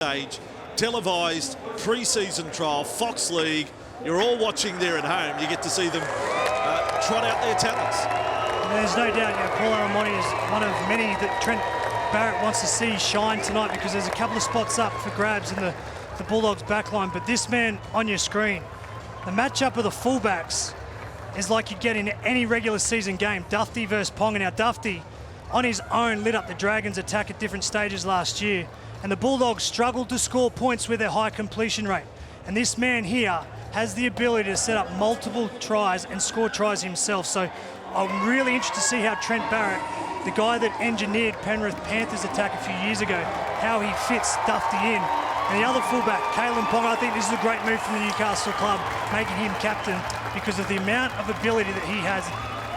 stage, televised pre-season trial, Fox League. You're all watching there at home. You get to see them trot out their talents. There's no doubt, Paul Aramoni is one of many that Trent Barrett wants to see shine tonight, because there's a couple of spots up for grabs in the Bulldogs backline. But this man on your screen, the matchup of the fullbacks is like you'd get in any regular season game. Dufty versus Ponga. Now Dufty on his own lit up the Dragons' attack at different stages last year, and the Bulldogs struggled to score points with their high completion rate. And this man here has the ability to set up multiple tries and score tries himself. So I'm really interested to see how Trent Barrett, the guy that engineered Penrith Panthers' attack a few years ago, how he fits Dufty in. And the other fullback, Kalyn Ponga, I think this is a great move from the Newcastle club, making him captain because of the amount of ability that he has.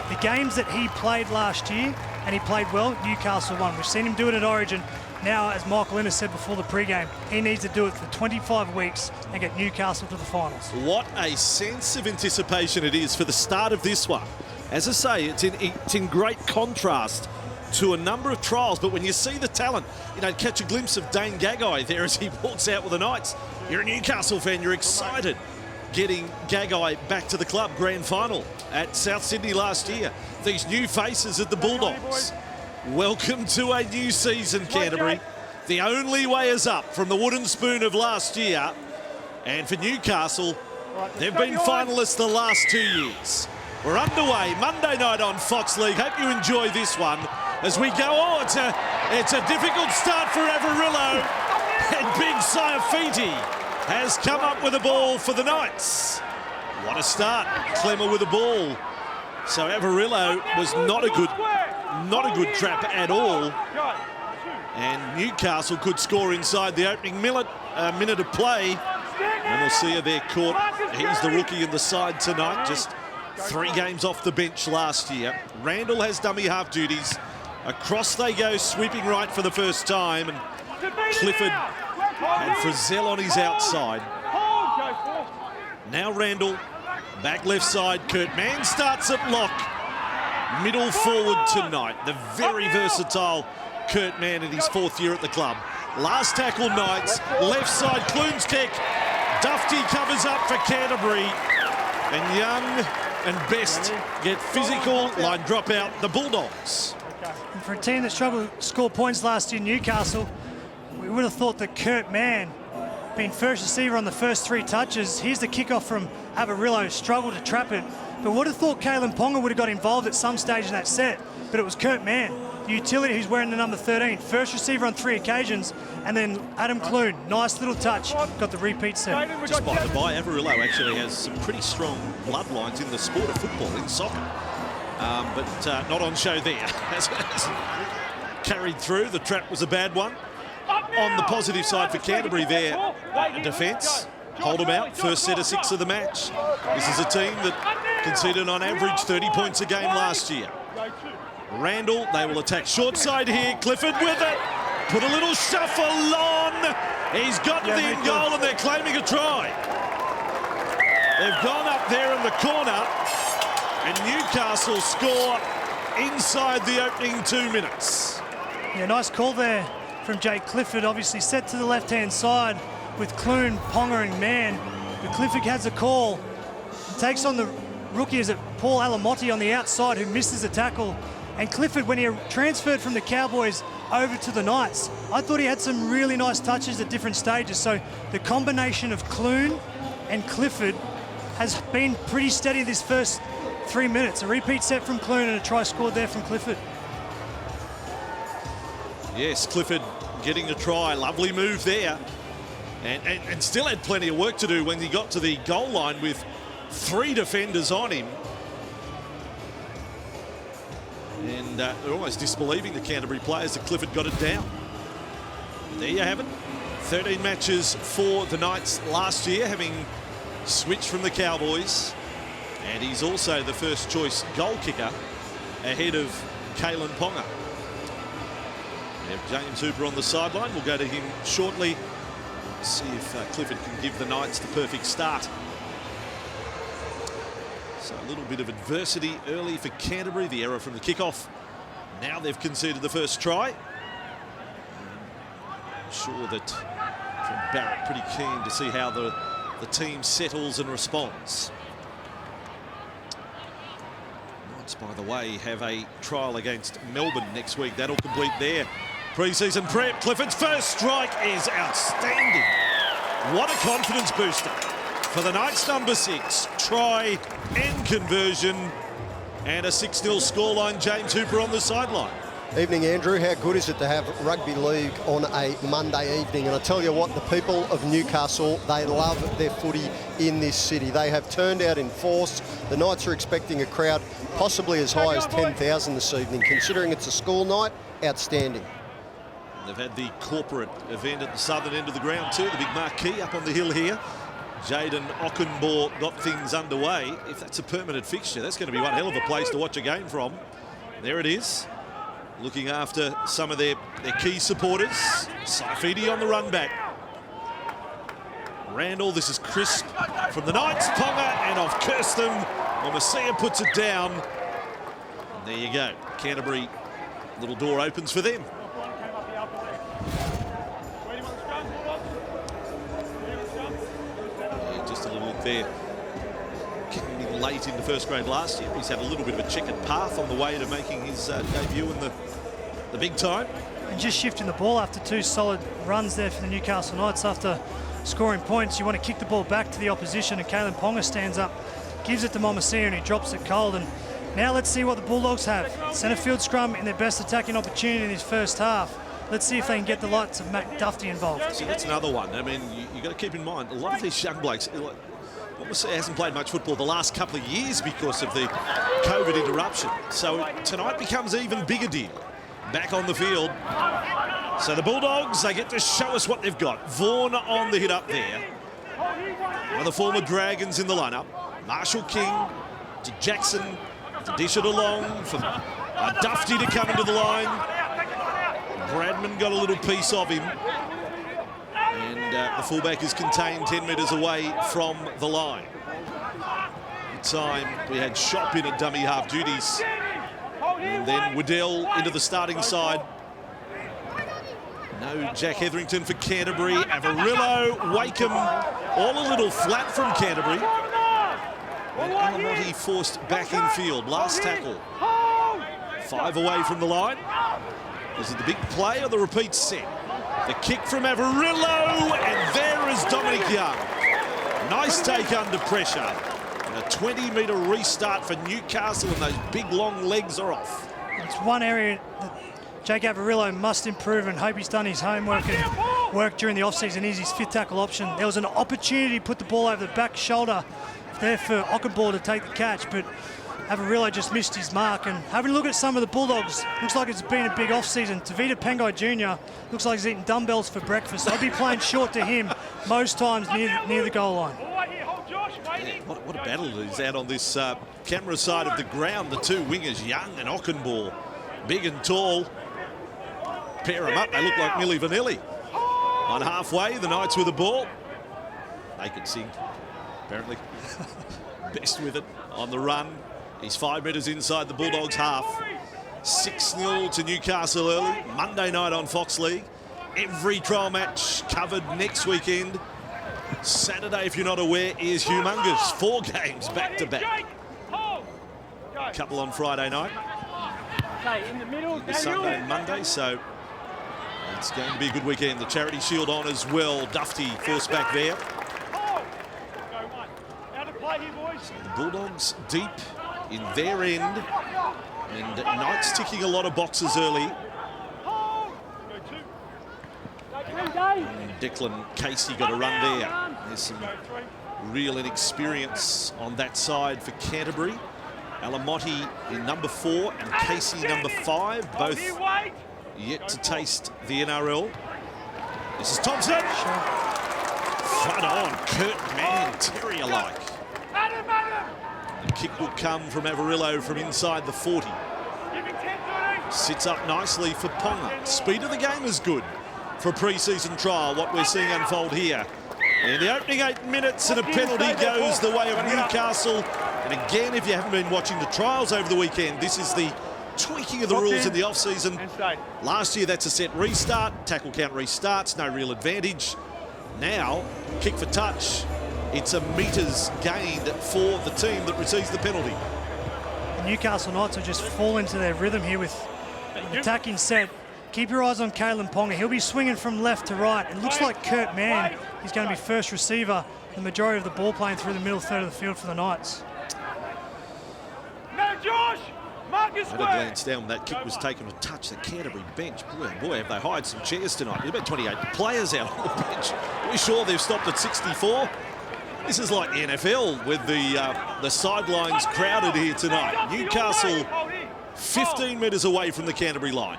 The games that he played last year, and he played well, Newcastle won. We've seen him do it at Origin. Now, as Michael Ennis said before the pre-game, he needs to do it for 25 weeks and get Newcastle to the finals. What a sense of anticipation it is for the start of this one. As I say, it's in great contrast to a number of trials, but when you see the talent, catch a glimpse of Dane Gagai there as he walks out with the Knights. You're a Newcastle fan, you're excited. Getting Gagai back to the club, grand final at South Sydney last year. These new faces at the Bulldogs. Welcome to a new season, Canterbury. The only way is up from the wooden spoon of last year. And for Newcastle, they've been finalists the last 2 years. We're underway Monday night on Fox League. Hope you enjoy this one as we go. Oh, it's a difficult start for Averillo. And Big Saifiti has come up with a ball for the Knights. What a start. Clemmer with a ball. So Averillo was not a good trap at all. And Newcastle could score inside the opening minute of play. And we'll see her there caught. He's the rookie in the side tonight, just 3 games off the bench last year. Randall has dummy half duties. Across they go, sweeping right for the first time. And Clifford and Frizzell on his outside. Now Randall, back left side. Kurt Mann starts at lock. Middle forward tonight. The very versatile Kurt Mann in his 4th year at the club. Last tackle Knights. Left side, Clune's kick. Dufty covers up for Canterbury. And Young and Best get physical. Line drop out, the Bulldogs. And for a team that struggled to score points last year, Newcastle, we would have thought that Kurt Mann, being first receiver on the first 3 touches, here's the kickoff from Averillo, struggled to trap it. But would have thought Kalyn Ponga would have got involved at some stage in that set, but it was Kurt Mann, the utility who's wearing the number 13. First receiver on 3 occasions, and then Adam Clune, nice little touch, got the repeat set. Just by the by, Averillo actually has some pretty strong bloodlines in the sport of football, in soccer. But not on show there. Carried through, the trap was a bad one. On the positive side for Canterbury there, defence, hold them out, first set of 6 of the match. This is a team that conceded on average 30 points a game last year. Randall, they will attack short side here, Clifford with it, put a little shuffle on. He's got the in goal and they're claiming a try. They've gone up there in the corner and Newcastle score inside the opening 2 minutes. Yeah, nice call there from Jake Clifford, obviously set to the left-hand side with Clune, Ponga and Mann. But Clifford has a call, takes on the rookie, is it Paul Alamotti on the outside, who misses the tackle. And Clifford, when he transferred from the Cowboys over to the Knights, I thought he had some really nice touches at different stages. So the combination of Clune and Clifford has been pretty steady this first 3 minutes. A repeat set from Clune and a try scored there from Clifford. Yes, Clifford getting a try. Lovely move there. And still had plenty of work to do when he got to the goal line with 3 defenders on him. And they're almost disbelieving the Canterbury players that Clifford got it down. But there you have it. 13 matches for the Knights last year, having switched from the Cowboys. And he's also the first choice goal kicker ahead of Kalyn Ponga. We have James Hooper on the sideline. We'll go to him shortly. See if Clifford can give the Knights the perfect start. So a little bit of adversity early for Canterbury. The error from the kickoff. Now they've conceded the first try. I'm sure that from Barrett. Pretty keen to see how the team settles and responds. Knights, by the way, have a trial against Melbourne next week. That'll complete their pre-season prep. Clifford's first strike is outstanding. What a confidence booster for the Knights' number 6. Try and conversion, and a 6-0 scoreline. James Hooper on the sideline. Evening, Andrew. How good is it to have rugby league on a Monday evening? And I tell you what, the people of Newcastle, they love their footy in this city. They have turned out in force. The Knights are expecting a crowd possibly as high as 10,000 this evening. Considering it's a school night, outstanding. They've had the corporate event at the southern end of the ground too, the big marquee up on the hill here. Jaden Ockenbaugh got things underway. If that's a permanent fixture, that's going to be one hell of a place to watch a game from. There it is. Looking after some of their key supporters. Saifidi on the run back. Randall, this is crisp from the Knights. Ponga and off Kirsten. Masia puts it down. And there you go. Canterbury, little door opens for them. Yeah, just a little look there. Late into first grade last year. He's had a little bit of a checkered path on the way to making his debut in the big time. And just shifting the ball after 2 solid runs there for the Newcastle Knights. After scoring points, you want to kick the ball back to the opposition, and Kalen Ponga stands up, gives it to Masia, and he drops it cold. And now let's see what the Bulldogs have. Centre field scrum in their best attacking opportunity in this first half. Let's see if they can get the likes of Matt Dufty involved. See, that's another one. I mean, you got to keep in mind, a lot of these young blokes, hasn't played much football the last couple of years because of the COVID interruption. So tonight becomes even bigger deal. Back on the field. So the Bulldogs, they get to show us what they've got. Vaughan on the hit up there. One of the former Dragons in the lineup. Marshall King to Jackson to dish it along for Dufty to come into the line. Bradman got a little piece of him. And the fullback is contained 10 metres away from the line. At the time, we had Shop in at dummy half duties. And then Waddell into the starting side. No Jack Hetherington for Canterbury. Avarillo, Wakeham, all a little flat from Canterbury. And Alamotti forced back in field. Last tackle. 5 away from the line. Was it the big play or the repeat set? The kick from Avarillo, and there is Dominic Young. Nice take under pressure. And a 20-metre restart for Newcastle, and those big long legs are off. It's one area that Jake Avarillo must improve, and hope he's done his homework and work during the off-season. Is his 5th tackle option. There was an opportunity to put the ball over the back shoulder there for Ockenbaugh to take the catch, but Avarillo just missed his mark. And having a look at some of the Bulldogs, looks like it's been a big off-season. Tavita Pengai Jr. looks like he's eating dumbbells for breakfast. I'd be playing short to him most times near the goal line. Yeah, what a battle it is out on this camera side of the ground. The 2 wingers, Young and Ockenbaugh, big and tall. Pair them up, they look like Milli Vanilli. On halfway, the Knights with the ball. They could sing, apparently. Best with it on the run. He's 5 metres inside the Bulldogs half. 6-0 to Newcastle early. Monday night on Fox League. Every trial match covered next weekend. Saturday, if you're not aware, is humongous. 4 games back to back. A couple on Friday night. Sunday and Monday, so it's going to be a good weekend. The Charity Shield on as well. Dufty forced back there. So the Bulldogs deep in their end, and Knights ticking a lot of boxes early. And Declan Casey got a run there. There's some real inexperience on that side for Canterbury. Alamotti in number 4 and Casey number 5, both yet to taste the NRL. This is Thompson. Front on, Kurt Mann, terrier-like. The kick will come from Avarillo from inside the 40. Sits up nicely for Ponga. Speed of the game is good for a pre-season trial, what we're seeing unfold here. In the opening 8 minutes, and a penalty goes the way of Newcastle. And again, if you haven't been watching the trials over the weekend, this is the tweaking of the rules in the off-season. Last year, that's a set restart. Tackle count restarts, no real advantage. Now, kick for touch. It's a metres gained for the team that receives the penalty. The Newcastle Knights will just fall into their rhythm here with an attacking set. Keep your eyes on Kalen Ponga. He'll be swinging from left to right. It looks like Kurt Mann is going to be first receiver. The majority of the ball playing through the middle third of the field for the Knights. No, Josh! Marcus At a glance down, that kick was taken a touch. The Canterbury bench, boy, have they hired some chairs tonight. There's about 28 players out on the bench. We're sure they've stopped at 64. This is like the NFL with the sidelines crowded here tonight. Newcastle 15 metres away from the Canterbury line.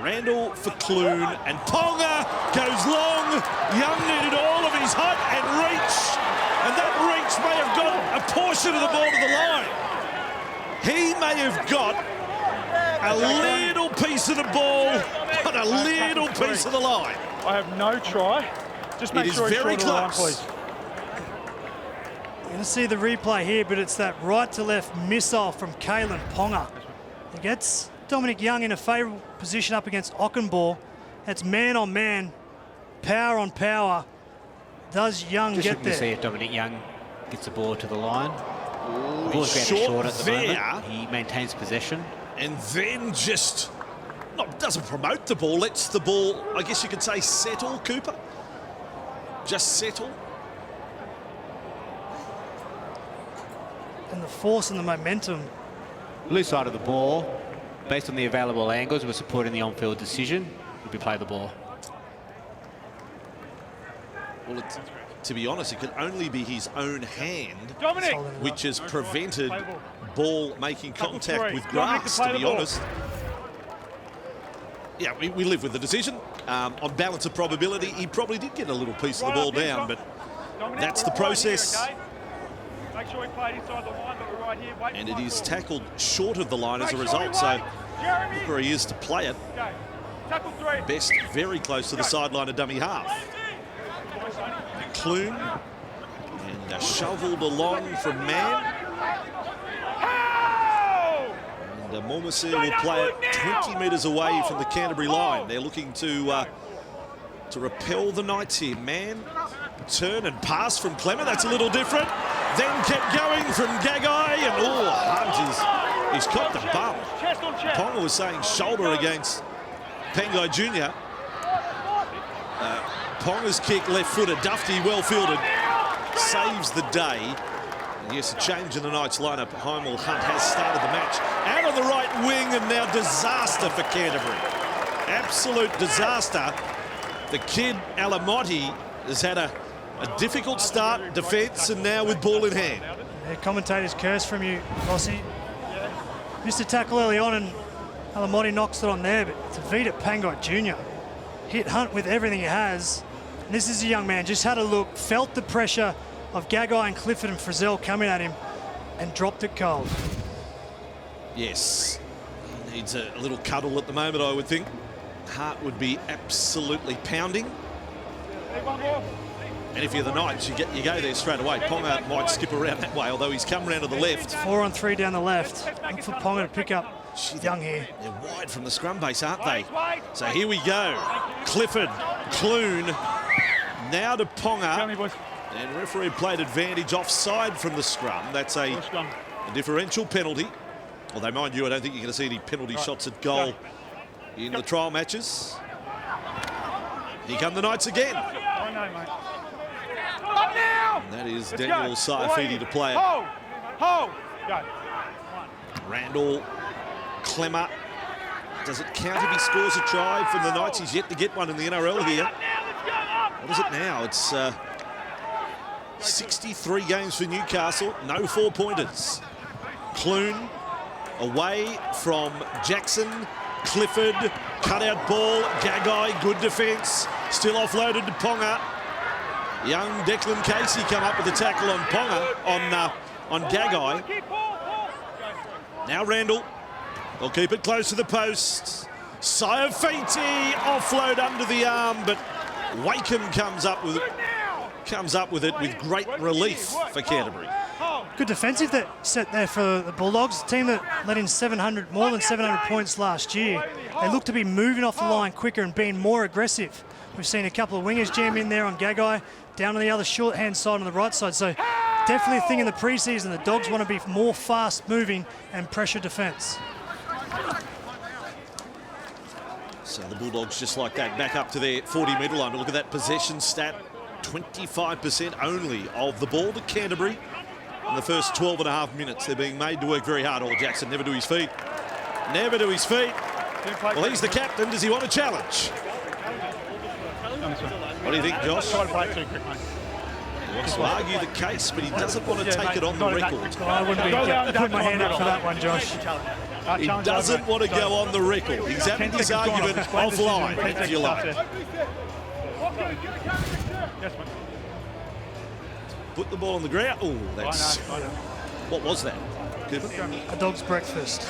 Randall for Clune, and Ponga goes long. Young needed all of his height and reach, and that reach may have got a portion of the ball to the line. He may have got a little piece of the ball, but a little piece of the line. I have no try. Just make sure it's very short of the line, close. please. You're going to see the replay here, but it's that right to left missile from Kalen Ponga. He gets Dominic Young in a favourable position up against Ockenbaugh. That's man on man, power on power. Does Young Just get looking to see there? if Dominic Young gets the ball to the line. The ball's He's going short short at the there. moment. He maintains possession. And then just doesn't promote the ball, lets the ball, I guess you could say, settle, Cooper. Just settle. And the force and the momentum. Loose side of the ball, based on the available angles, we're supporting the on-field decision. We'll be play the ball. Well, to be honest, it could only be his own hand Dominic! which has prevented ball making contact three. with Dominic grass, to play to be the ball. honest. Yeah, we live with the decision. On balance of probability, he probably did get a little piece of the ball down, but Dominic, that's the we're right process. here, okay? Make sure we played inside the line, but we're right here. Wait And for it my is call. tackled short of the line as a Make sure we result, so wait. Jeremy! where he is to play it, Okay. Tackle three. best very close to the sideline of dummy half. Clune, and shoveled along from Mann. How? And Mormesir will play it 20 metres away from the Canterbury line. They're looking to repel the Knights here. Mann, turn and pass from Clemmer. That's a little different. Then kept going from Gagai, and Hunt he's copped a bump. Chest on chest. Ponga was saying shoulder against Pangai Jr. Ponga's kick left-footed. Dufty well fielded. Saves the day. And yes, a change in the Knights lineup. Heimel Hunt has started the match. Out on the right wing, and now disaster for Canterbury. Absolute disaster. The kid Alamotti has had a difficult start, defence, and now with ball in hand. The commentators curse from you, Rossi. Missed a tackle early on, and Alamotti knocks it on there, but it's a Vita Pangai Jr. Hit Hunt with everything he has. And this is a young man, just had a look, felt the pressure of Gagai and Clifford and Frizzell coming at him, and dropped it cold. Yes, he needs a little cuddle at the moment, I would think. Heart would be absolutely pounding. Hey, one more. And if you're the Knights, you go there straight away. Ponga might skip around that way, although he's come round to the left. 4 on 3 down the left. Look for Ponga to pick up Young here. They're wide from the scrum base, aren't they? So here we go. Clifford, Clune, now to Tell me, Ponga. boys. And referee played advantage offside from the scrum. That's a differential penalty. Although, mind you, I don't think you're going to see any penalty shots at goal in the trial matches. Here come the Knights again. I know, mate. Up now! And that is Let's Daniel go. Saifidi to play it. Hold! Hold! Go. Randall, Clemmer. Does it count if he scores a try from the Knights? He's yet to get one in the NRL here. What is it now? It's 63 games for Newcastle, no 4-pointers. Clune away from Jackson. Clifford, cutout ball. Gagai, good defence. Still offloaded to Ponga. Young Declan Casey come up with a tackle on Ponga, on Gagai. Now Randall. They'll keep it close to the post. Saifiti offload under the arm, but Wakeham comes up with it with great relief for Canterbury. Good defensive set there for the Bulldogs, a team that let in more than 700 points last year. They look to be moving off the line quicker and being more aggressive We've seen a couple of wingers jam in there on Gagai, down on the other short-hand side on the right side. So definitely a thing in the preseason. The Dogs want to be more fast-moving and pressure defence. So the Bulldogs just like that back up to their 40-metre line. But look at that possession stat. 25% only of the ball to Canterbury in the first 12 and a half minutes. They're being made to work very hard. Or Jackson never to his feet. Never to his feet. Well, he's the captain. Does he want a challenge? What do you think, Josh? Try to play too quick, mate. He wants to argue the case, but he doesn't want to take it on the record. I wouldn't be putting my hand up for that one, Josh. He doesn't want to go on the record. He's having his argument offline, if you like. Yes, mate. Put the ball on the ground. Oh, that's... What was that? A dog's breakfast.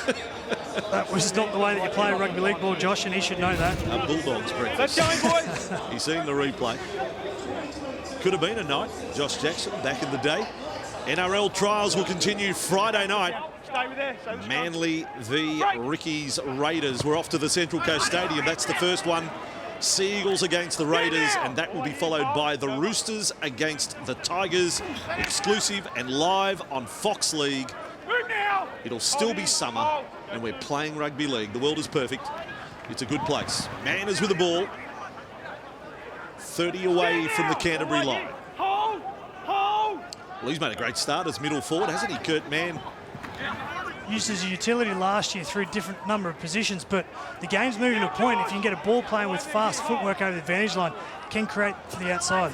That was not the way that you play a rugby league ball, Josh, and he should know that. A Bulldogs breakfast. Let's go, boys. He's seen the replay. Could have been a night. Josh Jackson back in the day. NRL trials will continue Friday night. Stay with there. Manly v Ricky's Raiders. We're off to the Central Coast Stadium. That's the first one. Sea Eagles against the Raiders, and that will be followed by the Roosters against the Tigers. Exclusive and live on Fox League. It'll still be summer, and we're playing rugby league. The world is perfect. It's a good place. Manners with the ball. 30 away from the Canterbury line. Well, he's made a great start as middle forward, hasn't he, Kurt Mann? Used as a utility last year through a different number of positions, but the game's moving to a point. If you can get a ball playing with fast footwork over the advantage line, it can create to the outside.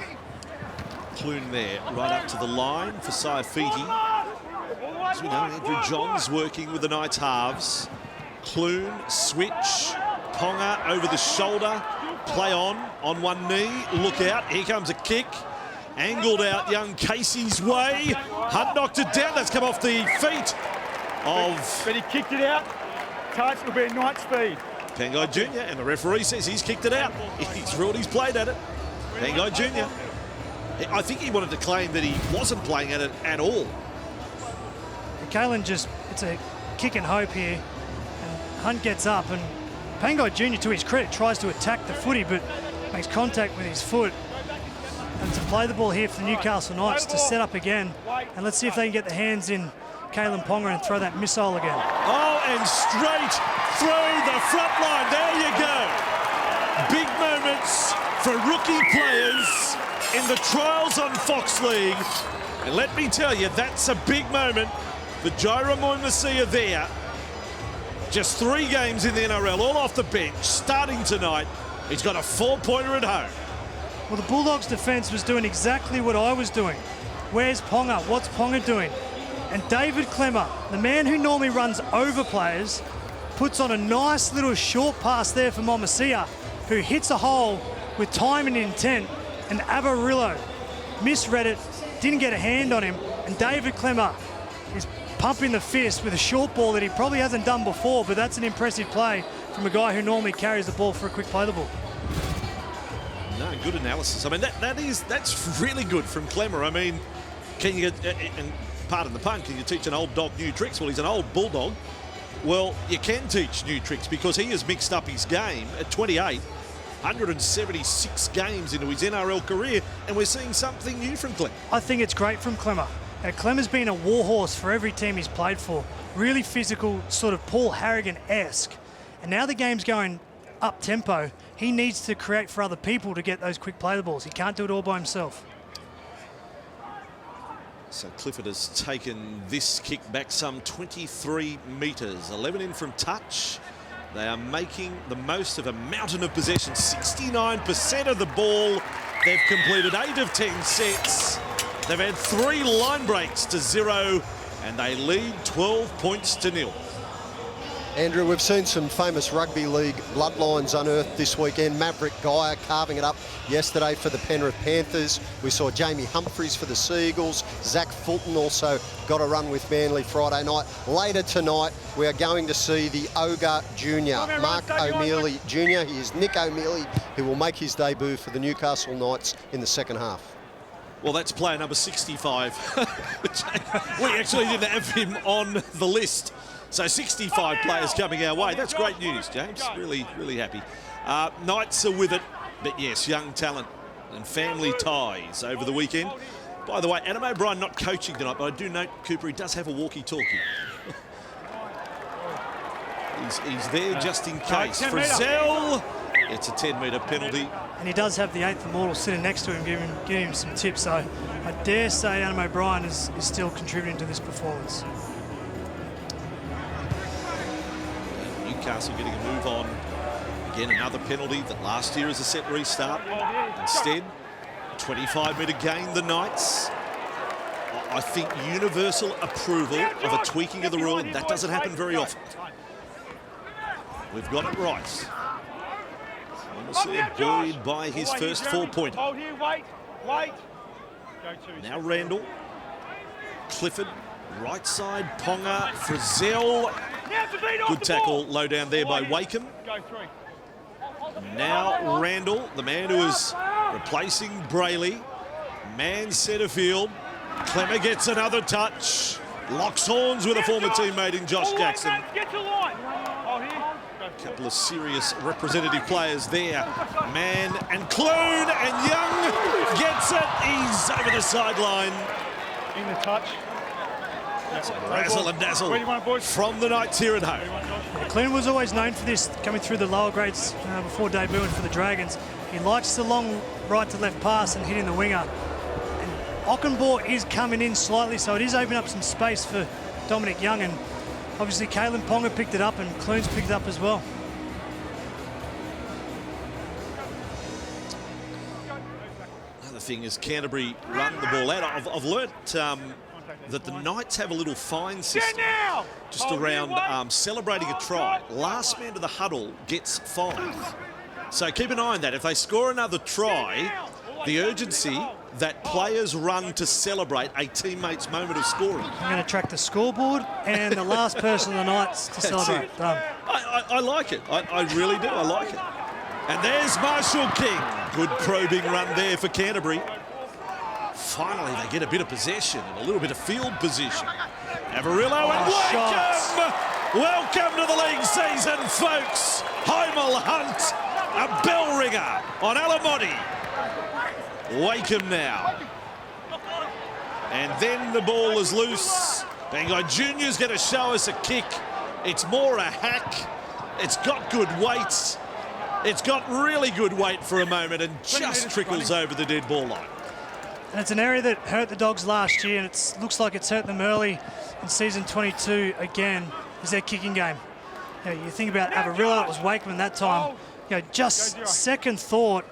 Clune there, right up to the line for Saifiti. As we know, Andrew Johns working with the Knights halves. Clune, switch, Ponga over the shoulder, play on one knee, look out, here comes a kick. Angled out young Casey's way. Hunt knocked it down, that's come off the feet of... But he kicked it out. Touch will be a night speed. Pangai Jr. and the referee says he's kicked it out. He's ruled he's played at it. Pangai Jr. I think he wanted to claim that he wasn't playing at it at all. Kalen just, it's a kick and hope here. And Hunt gets up, and Pangai Jr., to his credit, tries to attack the footy, but makes contact with his foot. And to play the ball here for the Newcastle Knights to set up again. And let's see if they can get their hands in Kalen Ponga and throw that missile again. Oh, and straight through the front line. There you go. Big moments for rookie players in the trials on Fox League. And let me tell you, that's a big moment for Jairo Moimasia there. Just 3 games in the NRL, all off the bench, starting tonight. He's got a 4-pointer at home. Well, the Bulldogs' defence was doing exactly what I was doing. Where's Ponga? What's Ponga doing? And David Clemmer, the man who normally runs over players, puts on a nice little short pass there for Moimasia, who hits a hole with time and intent, and Avarillo misread it, didn't get a hand on him, and David Clemmer is pumping the fist with a short ball that he probably hasn't done before, but that's an impressive play from a guy who normally carries the ball for a quick play the ball. No, good analysis. I mean, that's really good from Clemmer. I mean, can you get, and pardon the pun, can you teach an old dog new tricks? Well, he's an old bulldog. Well, you can teach new tricks because he has mixed up his game at 28, 176 games into his NRL career, and we're seeing something new from Clemmer. I think it's great from Clemmer. Clemmer's been a warhorse for every team he's played for. Really physical, sort of Paul Harrigan-esque. And now the game's going up-tempo. He needs to create for other people to get those quick play the balls. He can't do it all by himself. So Clifford has taken this kick back some 23 metres, 11 in from touch. They are making the most of a mountain of possession. 69% of the ball. They've completed 8 of 10 sets. They've had 3 line breaks to 0, and they lead 12 points to 0. Andrew, we've seen some famous rugby league bloodlines unearthed this weekend. Maverick Geyer carving it up yesterday for the Penrith Panthers. We saw Jamie Humphries for the Sea Eagles. Zach Fulton also got a run with Manly Friday night. Later tonight, we are going to see the Ogre Jr., Mark O'Mealy Jr. He is Nick O'Mealy, who will make his debut for the Newcastle Knights in the second half. Well, that's player number 65. We actually didn't have him on the list. So 65 players coming our way. That's great news, James. Really, really happy. Knights are with it. But yes, young talent and family ties over the weekend. By the way, Adam O'Brien not coaching tonight, but I do note, Cooper, he does have a walkie-talkie. he's there just in case. Frizzell, it's a 10-metre penalty. And he does have the 8th Immortal sitting next to him, giving him some tips. So I dare say Adam O'Brien is still contributing to this performance. Newcastle getting a move on. Again, another penalty that last year is a set restart. Instead, 25-metre gain, the Knights. I think universal approval of a tweaking of the rule, that doesn't happen very often. We've got it right. Buoyed by his first 4-pointer. Hold here, wait. Now Randall, Clifford, right side, Ponga, Frizzell. Good tackle low down there by Wakeham. Now Randall, the man who is replacing Brayley. Man centre field. Clemmer gets another touch. Locks horns with a former teammate in Josh Jackson. Get to line. A couple of serious representative players there. Man and Clune, and Young gets it. He's over the sideline. In the touch. Razzle and dazzle from the Knights here at home. Yeah, Clune was always known for this, coming through the lower grades before debuting for the Dragons. He likes the long right to left pass and hitting the winger. And Ockenbaugh is coming in slightly, so it is opening up some space for Dominic Young, and obviously Kalen Ponga picked it up and Clune's picked it up as well. Another thing is Canterbury run the ball out. I've learnt that the Knights have a little fine system just around celebrating a try. Last man to the huddle gets fined. So keep an eye on that. If they score another try, the urgency that players run to celebrate a teammate's moment of scoring. I'm going to track the scoreboard and the last person of the Knights to celebrate. Done. I like it. I really do. I like it. And there's Marshall King. Good probing run there for Canterbury. Finally, they get a bit of possession and a little bit of field position. Avarillo and Wakeham! Welcome to the league season, folks. Heimel Hunt, a bell ringer on Alamotti. Wakeham now. And then the ball is loose. Bangai Junior's going to show us a kick. It's more a hack. It's got good weight. It's got really good weight for a moment and just trickles over the dead ball line. And it's an area that hurt the Dogs last year, and it looks like it's hurt them early in season 22 again, is their kicking game. You think about Avarillo, it was Wakeman that time. Just second thought,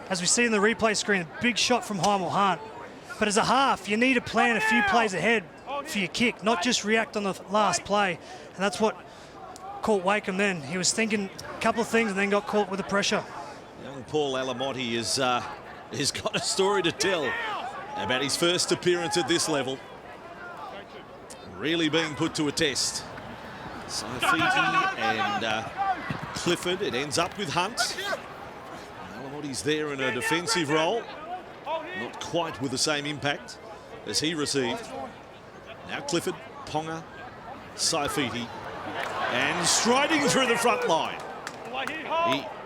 as we see in the replay screen, a big shot from Heimel Hunt. But as a half, you need to plan a few plays ahead for your kick, not just react on the last play. And that's what caught Wakeham then. He was thinking a couple of things and then got caught with the pressure. Young Paul Alamotti has got a story to tell about his first appearance at this level. Really being put to a test. Saifiti and Clifford. It ends up with Hunt. Alamotti's there in a defensive role. Not quite with the same impact as he received. Now Clifford, Ponga, Saifiti. And striding through the front line.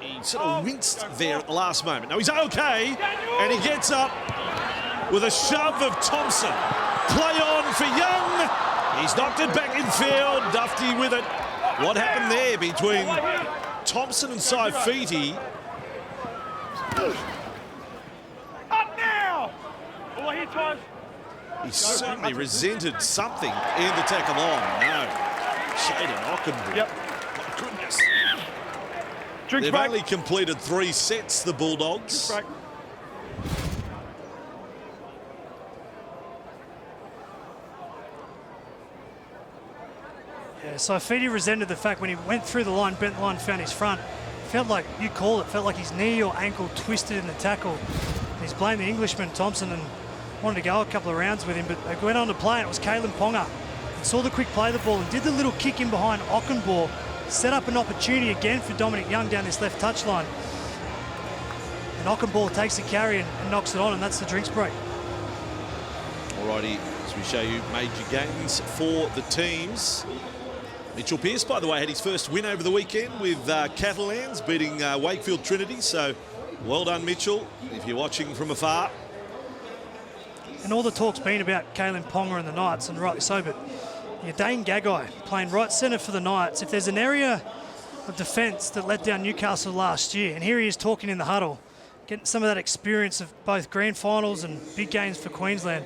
He sort of winced there at the last moment. Now he's okay, and he gets up with a shove of Thompson. Play on for Young. He's knocked it back in field. Dufty with it. What happened there between Thompson and Saifiti? Up now! He certainly resented something in the tackle on. No. Shaden Ockenbaugh. Yep. My goodness. Drink They've break. only completed 3 sets, the Bulldogs. Break. Yeah, Saifiti resented the fact when he went through the line, bent the line, found his front. Felt like, you call it, felt like his knee or ankle twisted in the tackle. And he's blamed the Englishman, Thompson, and wanted to go a couple of rounds with him, but they went on to play, and it was Kalen Ponga. And saw the quick play of the ball and did the little kick in behind Ockenbaugh, set up an opportunity again for Dominic Young down this left touchline. And Ockenbaugh takes the carry and knocks it on, and that's the drinks break. Alrighty, as we show you major gains for the teams. Mitchell Pearce, by the way, had his first win over the weekend with Catalans, beating Wakefield Trinity, so Well done, Mitchell, if you're watching from afar. And all the talk's been about Kalen Ponga and the Knights, and rightly so, but Dane Gagai playing right centre for the Knights. If there's an area of defence that let down Newcastle last year, and here he is talking in the huddle, getting some of that experience of both grand finals and big games for Queensland,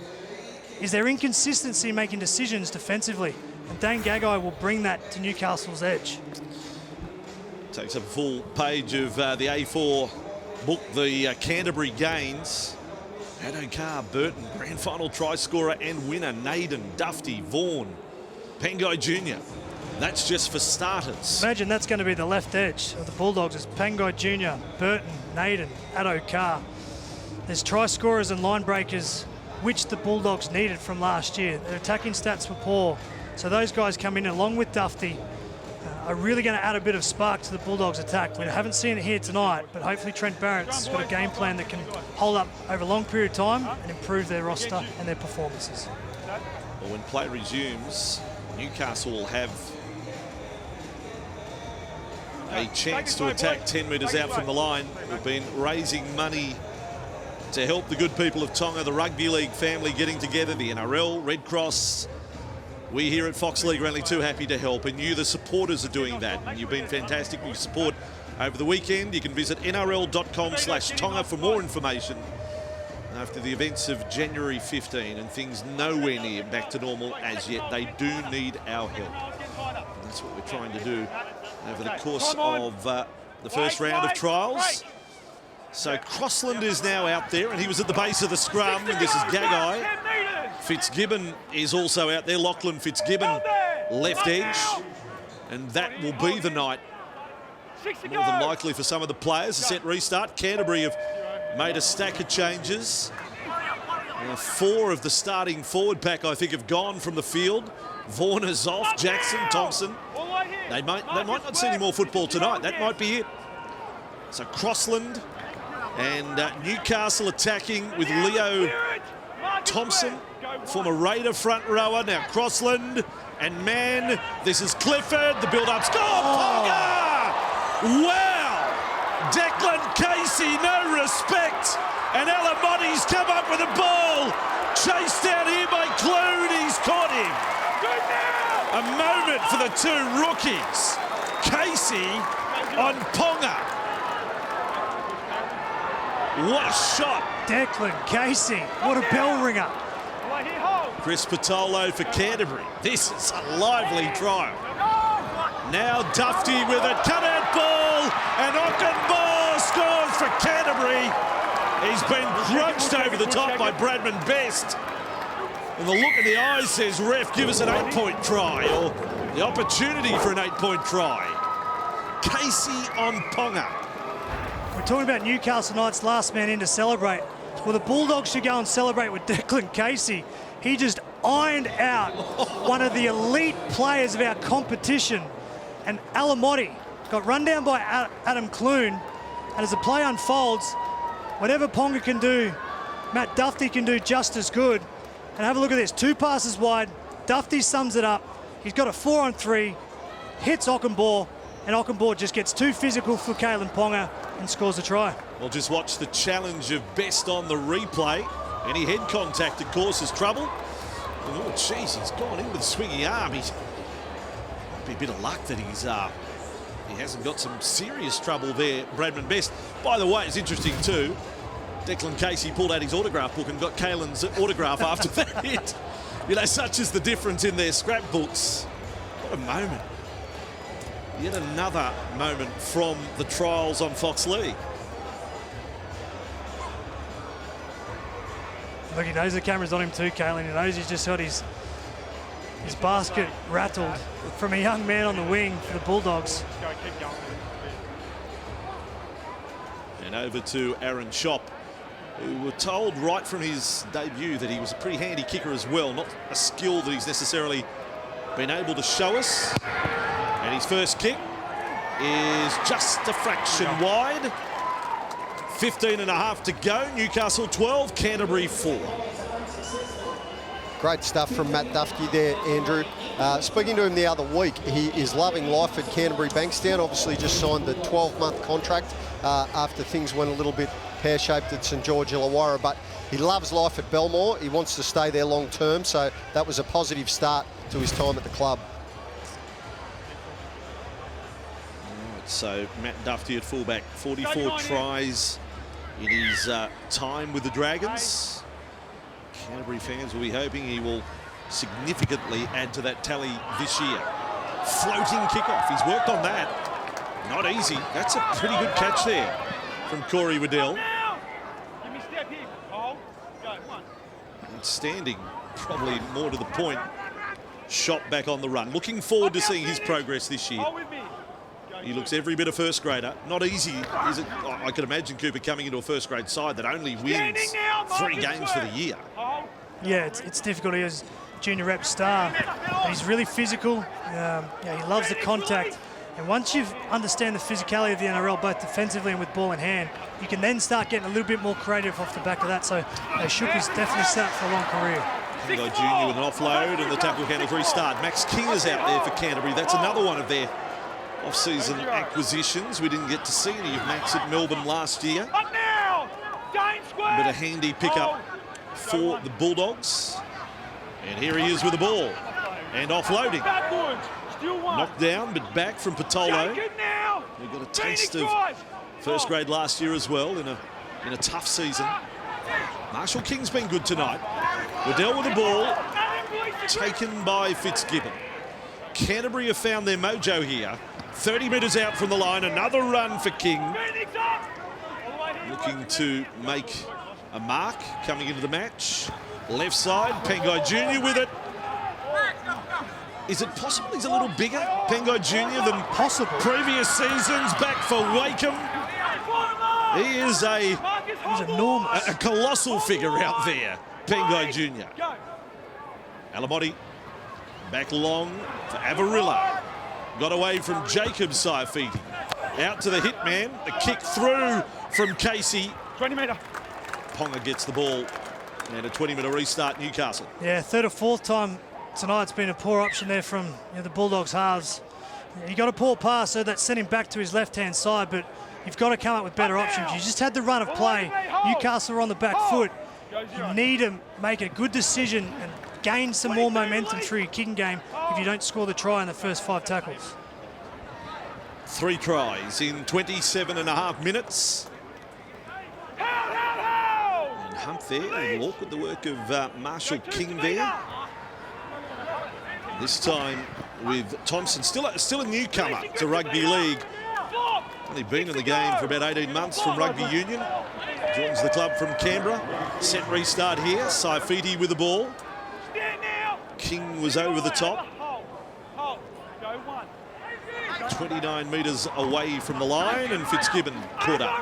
is there inconsistency making decisions defensively? And Dane Gagai will bring that to Newcastle's edge. Takes a full page of the A4 book, the Canterbury gains. Adokar, Burton, grand final try scorer and winner, Naden, Dufty, Vaughan, Pangai Jr. That's just for starters. Imagine that's going to be the left edge of the Bulldogs is Pangai Jr., Burton, Naden, Adokar. There's try scorers and line breakers, which the Bulldogs needed from last year. Their attacking stats were poor. So those guys come in along with Dufty are really going to add a bit of spark to the Bulldogs' attack. We haven't seen it here tonight, but hopefully Trent Barrett's got a game plan that can hold up over a long period of time and improve their roster and their performances. Well, when play resumes, Newcastle will have a chance to attack 10 metres out from the line. We've been raising money to help the good people of Tonga, the Rugby League family getting together, the NRL, Red Cross. We here at Fox League are only too happy to help, and you, the supporters, are doing that. And you've been fantastic with your support over the weekend. You can visit nrl.com/Tonga for more information after the events of January 15, and things nowhere near back to normal as yet. They do need our help. And that's what we're trying to do over the course of the first round of trials. So Crossland is now out there, and he was at the base of the scrum, and this is Gagai. Fitzgibbon is also out there. Lachlan Fitzgibbon, left edge. And that will be the night, more than likely, for some of the players. A set restart. Canterbury have made a stack of changes. 4 of the starting forward pack, I think, have gone from the field. Vaughan is off. Jackson, Thompson. They might not see any more football tonight. That might be it. So Crossland and Newcastle attacking with Leo Thompson, former Raider front rower. Now Crossland, and man, this is Clifford. The build-up score. Ponga! Wow! Declan Casey, no respect. And Alamotti's come up with a ball. Chased down here by Clune. He's caught him. A moment for the 2 rookies. Casey on Ponga. What a shot. Declan Casey, what a bell ringer. Chris Patolo for Canterbury. This is a lively trial. Now Dufty with a cut-out ball, and Ockenbaugh scores for Canterbury. He's been crunched over the top by Bradman Best. And the look in the eyes says, ref, give us an 8-point try, or the opportunity for an 8-point try. Casey on Ponga. We're talking about Newcastle Knights last man in to celebrate. Well, the Bulldogs should go and celebrate with Declan Casey. He just ironed out one of the elite players of our competition. And Alamotti got run down by Adam Clune. And as the play unfolds, whatever Ponga can do, Matt Dufty can do just as good. And have a look at this. 2 passes wide. Dufty sums it up. He's got a 4-on-3, hits Ockenbaugh, and Ockenbaugh just gets too physical for Kalen Ponga and scores a try. Well, just watch the challenge of Best on the replay. Any head contact, of course, is trouble. Oh, jeez, he's gone in with a swinging arm. He's might be a bit of luck that he hasn't got some serious trouble there, Bradman Best. By the way, it's interesting too, Declan Casey pulled out his autograph book and got Kalen's autograph after that hit. You know, such is the difference in their scrapbooks. What a moment. Yet another moment from the trials on Fox League. Look, he knows the camera's on him too, Kalen. He knows he's just got his basket rattled from a young man on the wing for the Bulldogs. And over to Aaron Schopp, who were told right from his debut that he was a pretty handy kicker as well, not a skill that he's necessarily been able to show us. And his first kick is just a fraction wide. 15.5 to go. Newcastle 12, Canterbury 4. Great stuff from Matt Dufty there, Andrew. Speaking to him the other week, he is loving life at Canterbury-Bankstown. Obviously just signed the 12-month contract after things went a little bit pear-shaped at St George Illawarra, but he loves life at Belmore. He wants to stay there long term, so that was a positive start to his time at the club. So Matt Dufty at fullback, 44 tries in his time with the Dragons. Canterbury fans will be hoping he will significantly add to that tally this year. Floating kickoff, he's worked on that. Not easy. That's a pretty good catch there from Corey Waddell. Give me step here. Hold. Go. One. Outstanding, probably more to the point. Shot back on the run. Looking forward to seeing his progress this year. Hold with me. He looks every bit a first grader. Not easy, is it? I can imagine Cooper coming into a first grade side that only wins 3 games for the year. Yeah, it's difficult. He is junior rep star. But he's really physical. Yeah, he loves the contact. And once you understand the physicality of the NRL, both defensively and with ball in hand, you can then start getting a little bit more creative off the back of that. So Shook is definitely set for a long career. Pingo Jr. with an offload and the tackle handles restart. Max King is out there for Canterbury. That's another one of their off-season acquisitions. We didn't get to see any of Max at Melbourne last year. But a handy pickup for the Bulldogs. And here he is with the ball. And offloading. Knocked down, but back from Patolo. He got a taste of first grade last year as well in a tough season. Marshall King's been good tonight. Waddell with the ball. Taken by Fitzgibbon. Canterbury have found their mojo here. 30 metres out from the line, another run for King. Looking to make a mark coming into the match. Left side, Pengai Jr. with it. Is it possible he's a little bigger, Pengai Jr., than possible previous seasons? Back for Wakeham. He is He's enormous. a colossal figure out there, Pengai Jr. Alamotti back long for Avarillo. Got away from Jacob Saifiti. Out to the hit man. The kick through from Casey. 20 metre. Ponga gets the ball. And a 20-metre restart, Newcastle. Yeah, third or fourth time tonight's been a poor option there from the Bulldogs halves. He got a poor pass, so that sent him back to his left-hand side, but you've got to come up with better options. You just had the run of play. Newcastle are on the back foot. You need to make a good decision and gain some more momentum through your kicking game if you don't score the try in the first 5 tackles. 3 tries in 27.5 minutes. And Hunt there, and Lork with the work of Marshall King there. This time with Thompson, still a newcomer to rugby league. Only been in the game for about 18 months from rugby union. Joins the club from Canberra. Set restart here. Saifiti with the ball. King was over the top. 29 metres away from the line, and Fitzgibbon caught up.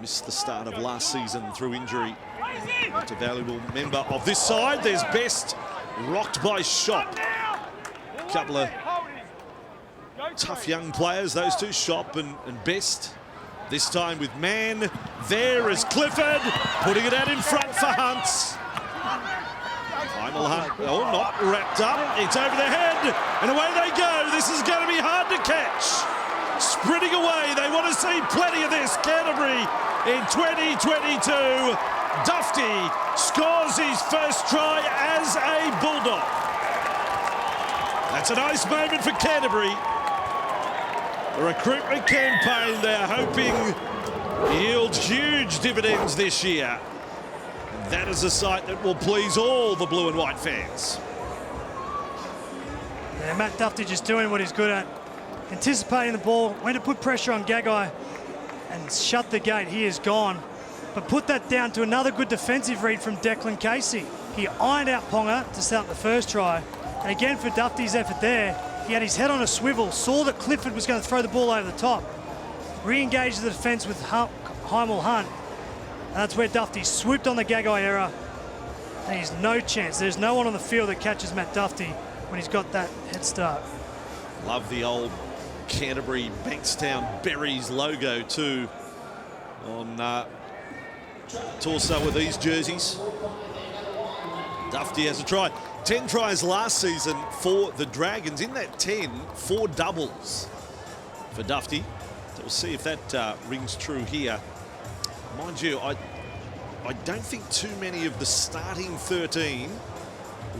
Missed the start of last season through injury. That's a valuable member of this side. There's Best, rocked by Shop. A couple of tough young players, those two, Shop and Best. This time with man. There is Clifford, putting it out in front for Hunts. Final Hunt, oh, not wrapped up. It's over the head, and away they go. This is going to be hard to catch. Sprinting away, they want to see plenty of this. Canterbury in 2022. Dufty scores his first try as a Bulldog. That's a nice moment for Canterbury. The recruitment campaign they're hoping yields huge dividends this year. That is a sight that will please all the blue and white fans. Yeah, Matt Dufty just doing what he's good at. Anticipating the ball, when to put pressure on Gagai and shut the gate, he is gone. But put that down to another good defensive read from Declan Casey. He ironed out Ponga to start the first try. And again, for Dufty's effort there, he had his head on a swivel, saw that Clifford was going to throw the ball over the top, re-engaged the defence with Hymel Hunt. And that's where Dufty swooped on the Gagai error. And he's no chance. There's no one on the field that catches Matt Dufty when he's got that head start. Love the old Canterbury-Bankstown Berries logo too on torso with these jerseys. Dufty has a try. 10 tries last season for the Dragons. In that 10, 4 doubles for Dufty. So we'll see if that rings true here. Mind you, I don't think too many of the starting 13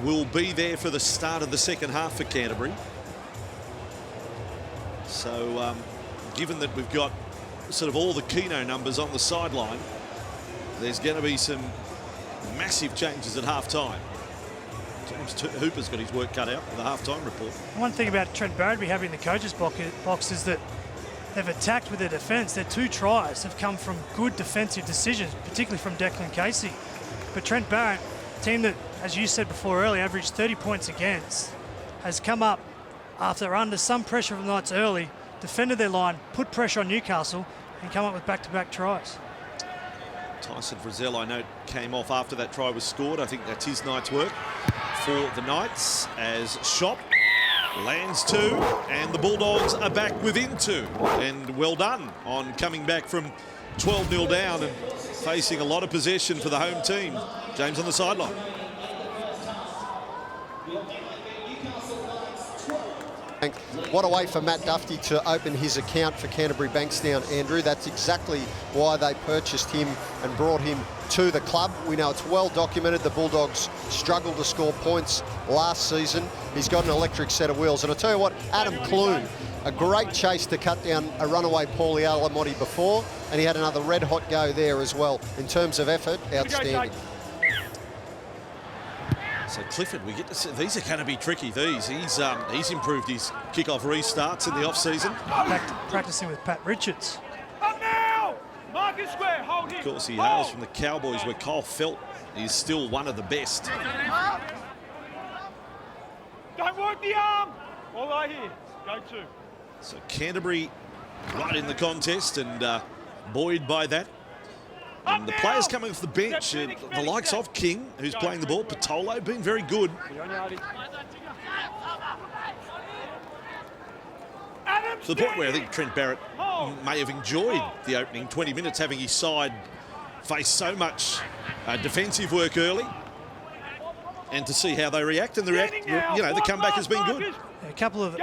will be there for the start of the second half for Canterbury. So given that we've got sort of all the Keno numbers on the sideline, there's going to be some massive changes at half-time. James Hooper's got his work cut out with the half-time report. One thing about Trent Barrett having in the coaches box is that they've attacked with their defence. Their 2 tries have come from good defensive decisions, particularly from Declan Casey. But Trent Barrett, a team that, as you said before earlier, averaged 30 points against, has come up after under some pressure from the Knights early, defended their line, put pressure on Newcastle, and come up with back-to-back tries. Tyson Frizzell, I know, came off after that try was scored. I think that's his night's work for the Knights, as Shop lands 2 and the Bulldogs are back within 2. And well done on coming back from 12-0 down and facing a lot of possession for the home team. James on the sideline. What a way for Matt Dufty to open his account for Canterbury-Bankstown, Andrew. That's exactly why they purchased him and brought him to the club. We know it's well documented the Bulldogs struggled to score points last season. He's got an electric set of wheels. And I'll tell you what, Adam Clune, a great chase to cut down a runaway Paulie Alamotti before, and he had another red-hot go there as well. In terms of effort, outstanding. So Clifford, we get to see, these are going to be tricky. He's improved his kickoff restarts in the off-season. Practicing with Pat Richards. Up now! Marcus Square, hold him. Of course, he hails from the Cowboys, where Kyle Felt is still one of the best. Don't work the arm. All right here. Go 2. So Canterbury right in the contest and buoyed by that. And the players coming off the bench, the likes of King, who's playing the ball, Patolo, been very good. To the point where I think Trent Barrett may have enjoyed the opening 20 minutes, having his side face so much defensive work early, and to see how they react. And the comeback has been good. A couple of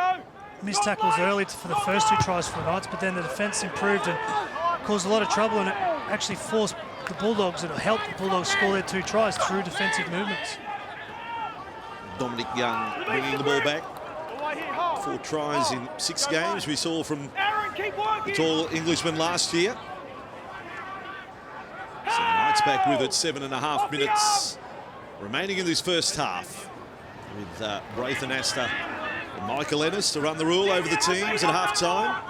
missed tackles early for the first 2 tries for the Knights, but then the defence improved and caused a lot of trouble, and it actually forced the Bulldogs, and helped the Bulldogs score their 2 tries through defensive movements. Dominic Young bringing the ball back. 4 tries in 6 games we saw from the tall Englishman last year. So the Knights back with it, 7.5 minutes remaining in this first half, with Braithen Astor and Michael Ennis to run the rule over the teams at half-time.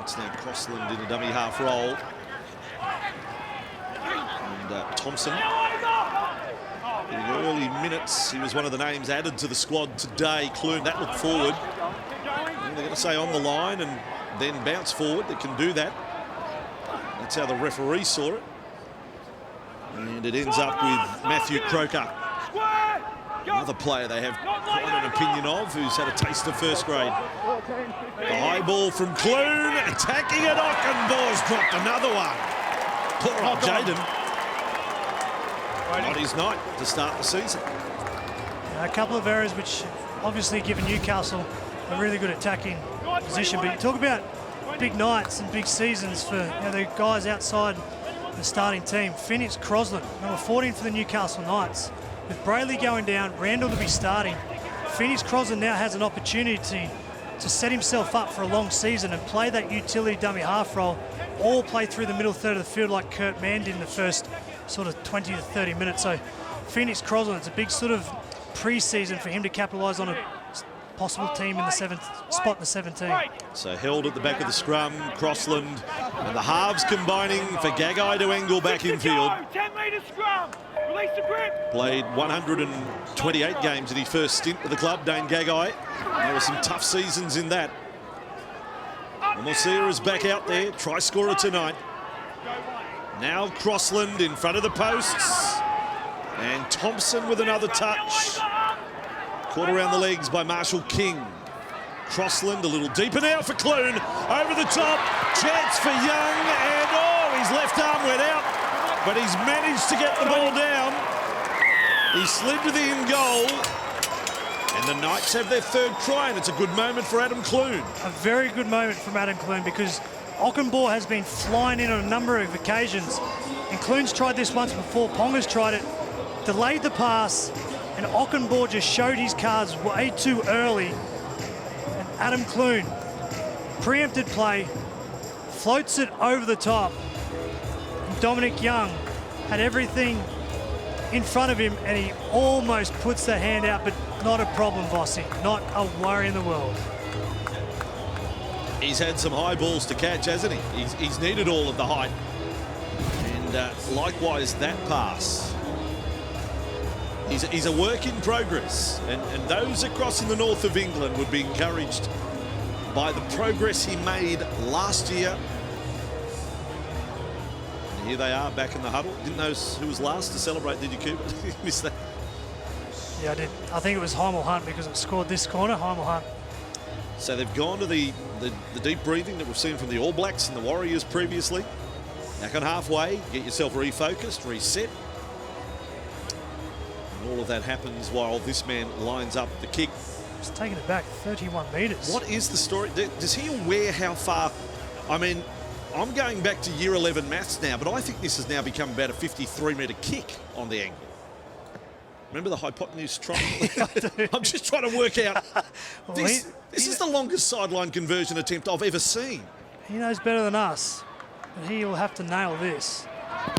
It's now Crossland in a dummy half roll. And Thompson, in the early minutes, he was one of the names added to the squad today. Clune, that looked forward. And they're going to say on the line and then bounce forward. They can do that. That's how the referee saw it. And it ends up with Matthew Croker, another player they have quite an opinion of, who's had a taste of first grade. The high ball from Clune, attacking it. Ockenbaugh's dropped another one. Poor old Jaden. Not his night to start the season. A couple of errors which obviously given Newcastle a really good attacking position. But you talk about big nights and big seasons for the guys outside the starting team. Phoenix Crosland, number 14 for the Newcastle Knights. With Brayley going down, Randall to be starting, Phoenix Crosland now has an opportunity to set himself up for a long season and play that utility dummy half role, all play through the middle third of the field like Kurt Mann did in the first sort of 20 to 30 minutes. So Phoenix Crosland, it's a big sort of pre-season for him to capitalise on a possible team in the 7th spot in the 17. So held at the back of the scrum, Crossland, and the halves combining for Gagai to angle back infield. 10-metre scrum. Release the grip. Played 128 games in his first stint with the club, Dane Gagai. There were some tough seasons in that. Morcia is back out there, try scorer tonight. Now Crossland in front of the posts. And Thompson with another touch. Caught around the legs by Marshall King. Crossland a little deeper now for Clune. Over the top, chance for Young, and his left arm went out. but he's managed to get the ball down. He slid to the in goal. And the Knights have their third try, and it's a good moment for Adam Clune. A very good moment from Adam Clune, because Ockenbaugh has been flying in on a number of occasions. And Clune's tried this once before. Ponga's tried it, delayed the pass, and Ockenbaugh just showed his cards way too early. And Adam Clune, preempted play, floats it over the top. And Dominic Young had everything in front of him, and he almost puts the hand out, but not a problem, Vossi. Not a worry in the world. He's had some high balls to catch, hasn't he? He's needed all of the height. And likewise, that pass. He's a work in progress. And those across in the north of England would be encouraged by the progress he made last year. And here they are back in the huddle. Didn't know who was last to celebrate, did you, Cooper? You missed that. Yeah, I did. I think it was Heimel Hunt, because it scored this corner, Heimel Hunt. So they've gone to the deep breathing that we've seen from the All Blacks and the Warriors previously. Back on halfway, get yourself refocused, reset. And all of that happens while this man lines up the kick. He's taking it back 31 metres. What is the story? Does he aware how far? I mean, I'm going back to year 11 maths now, but I think this has now become about a 53-metre kick on the angle. Remember the hypotenuse triangle? I'm just trying to work out. Well, this is the longest sideline conversion attempt I've ever seen. He knows better than us, but he will have to nail this.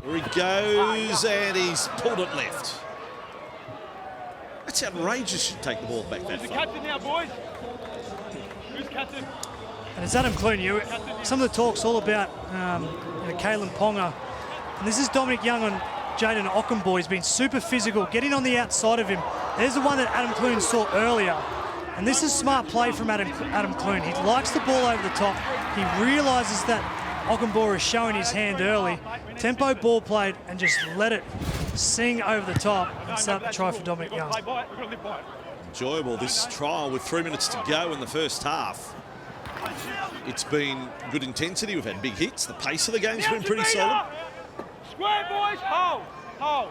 Here he goes, and he's pulled it left. That's outrageous. You take the ball back that Who's the far. captain now, boys? Who's captain? And it's Adam Clune. Some of the talk's all about Kalen Ponga. And this is Dominic Young on Jaden Ockenbaugh. He's been super physical, getting on the outside of him. There's the one that Adam Clune saw earlier. And this is smart play from Adam Clune. He likes the ball over the top. He realises that Ockenbaugh is showing his hand early. Tempo ball played and just let it sing over the top and set up the try for Dominic Young. Enjoyable, this trial with 3 minutes to go in the first half. It's been good intensity. We've had big hits. The pace of the game's been pretty solid. Square, boys. Hold. Hold.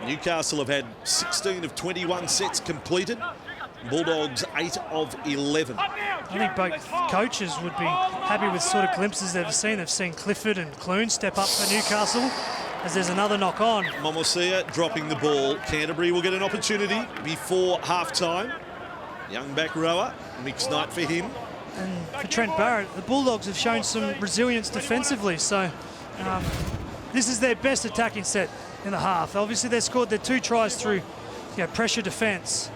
Newcastle have had 16 of 21 sets completed. Bulldogs 8 of 11. I think both coaches would be happy with sort of glimpses they've seen. They've seen Clifford and Clune step up for Newcastle as there's another knock on. Momosia dropping the ball. Canterbury will get an opportunity before half-time. Young back rower, mixed night for him. And for Trent Barrett, the Bulldogs have shown some resilience defensively. So this is their best attacking set in the half. Obviously, they scored their 2 tries through pressure defence.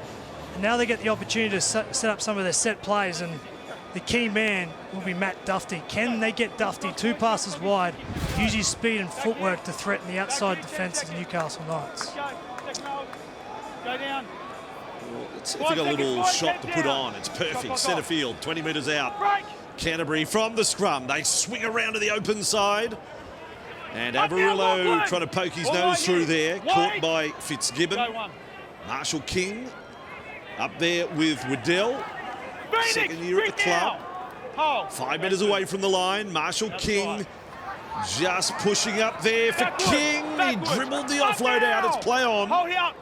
And now they get the opportunity to set up some of their set plays, and the key man will be Matt Dufty. Can they get Dufty 2 passes wide, use his speed and footwork to threaten the outside defence of the Newcastle Knights? Go down. Well, let's see if we got a little shot to put on. It's perfect. Centre field, 20 metres out. Canterbury from the scrum. They swing around to the open side. And Averillo trying to poke his nose through there. Caught by Fitzgibbon. Marshall King up there with Waddell. Second year at the club. 5 metres away from the line. Marshall King just pushing up there for King. He dribbled the offload out. It's play on.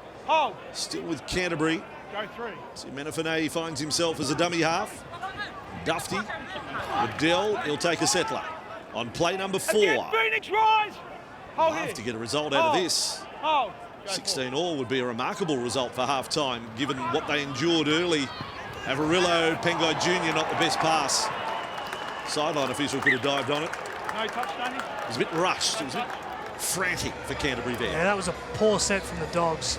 Still with Canterbury. See, Menefene finds himself as a dummy half. Dufty. Waddell, he'll take a settler. On play number 4. We'll have to get a result out of this. 16 all would be a remarkable result for half-time, given what they endured early. Averillo, Pengai Jr. not the best pass. Sideline official could have dived on it. No touch, Danny. It was a bit rushed. It was a bit frantic for Canterbury there. Yeah, that was a poor set from the Dogs.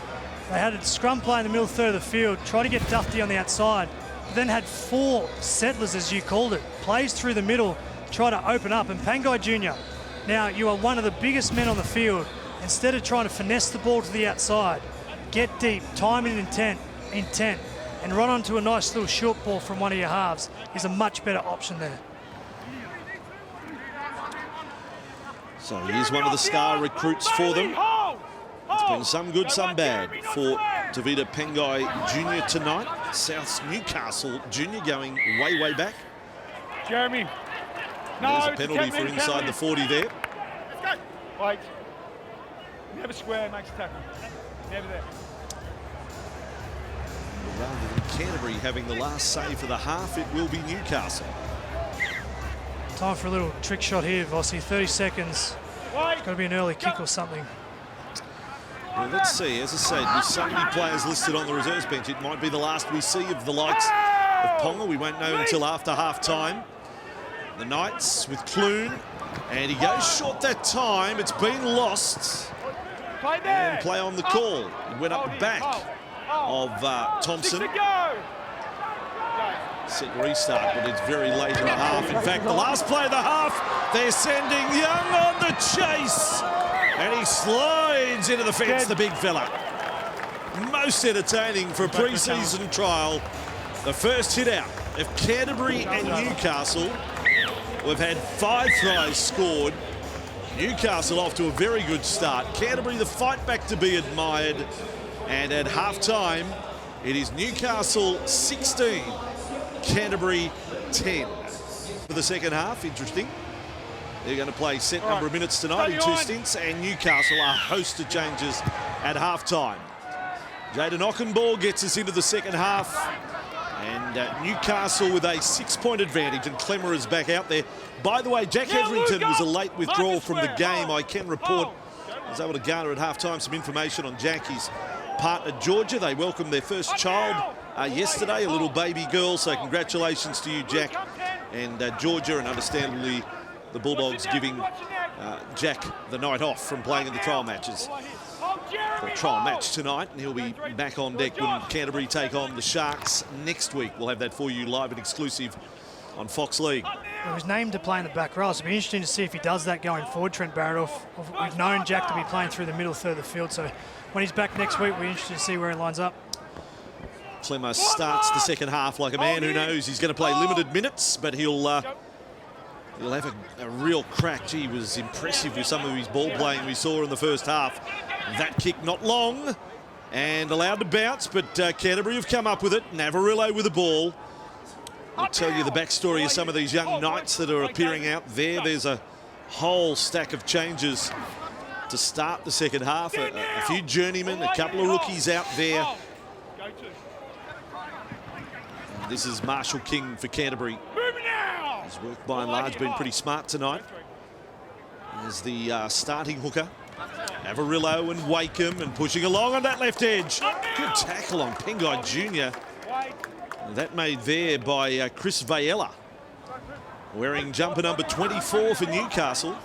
They had a scrum play in the middle third of the field, tried to get Dufty on the outside, then had 4 settlers, as you called it, plays through the middle, try to open up, and Pengai Jr., now you are one of the biggest men on the field. Instead of trying to finesse the ball to the outside, get deep, time and intent, and run onto a nice little short ball from one of your halves is a much better option there. So he is one of the star recruits for them. It's been some good, some bad for Tavita Pengai Jr. tonight. South's Newcastle Jr. going way, way back. Jeremy. There's a penalty for inside the 40 there. Wait. Never square makes a tackle. Never there. Rather than Canterbury having the last say for the half, it will be Newcastle. Time for a little trick shot here, Vossi. 30 seconds. It's got to be an early kick or something. Well, let's see. As I said, with so many players listed on the reserves bench, it might be the last we see of the likes of Ponga. We won't know until after half-time. The Knights with Clune, and he goes short that time. It's been lost. And play on the call. It went up the back of Thompson. Set restart, but it's very late in the half. In fact, the last play of the half, they're sending Young on the chase. And he slides into the fence, the big fella. Most entertaining for a pre-season trial. The first hit out of Canterbury and Newcastle. We've had 5 tries scored. Newcastle off to a very good start. Canterbury, the fight back to be admired. And at half-time, it is Newcastle 16, Canterbury 10. For the second half, interesting. They're going to play set number of minutes tonight in 2 stints, and Newcastle a host of changes at half-time. Jaden Ockenball gets us into the second half, and Newcastle with a 6-point advantage, and Clemmer is back out there. By the way, Jack Hetherington was a late withdrawal from the game. I can report I was able to garner at half-time some information on Jackie's partner, Georgia. They welcomed their first child yesterday, a little baby girl, so congratulations to you, Jack, and Georgia, and understandably the Bulldogs giving Jack the night off from playing in the trial matches. For a trial match tonight, and he'll be back on deck when Canterbury take on the Sharks next week. We'll have that for you live and exclusive on Fox League. He was named to play in the back row, so it'll be interesting to see if he does that going forward, Trent Barrett. We've known Jack to be playing through the middle third of the field, so when he's back next week, we're interested to see where he lines up. Clemmer starts the second half like a man who knows he's going to play limited minutes, but he'll have a real crack. Gee, he was impressive with some of his ball playing we saw in the first half. That kick not long and allowed to bounce, but Canterbury have come up with it. Navarillo with the ball. I'll tell you the backstory of some of these young Knights that are appearing out there. There's a whole stack of changes to start the second half. A few journeymen, a couple of rookies out there. This is Marshall King for Canterbury. His work by and large been pretty smart tonight. As the starting hooker. Avarillo and Wakeham, and pushing along on that left edge. Good tackle on Pengai Jr. That made there by Chris Vaiella, wearing jumper number 24 for Newcastle.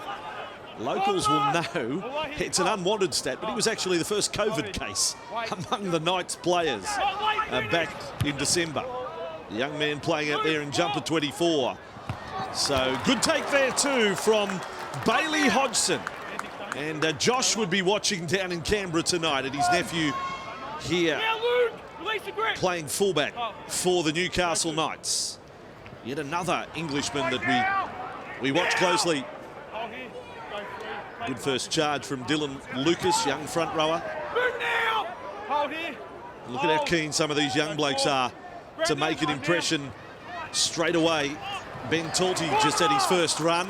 Locals will know it's an unwanted stat, but he was actually the first COVID case among the Knights players back in December. The young man playing out there in jumper 24. So good take there too from Bailey Hodgson. And Josh would be watching down in Canberra tonight, and his nephew here playing fullback for the Newcastle Knights. Yet another Englishman that we watch closely. Good first charge from Dylan Lucas, young front rower. Look at how keen some of these young blokes are to make an impression straight away. Ben Talty just had his first run.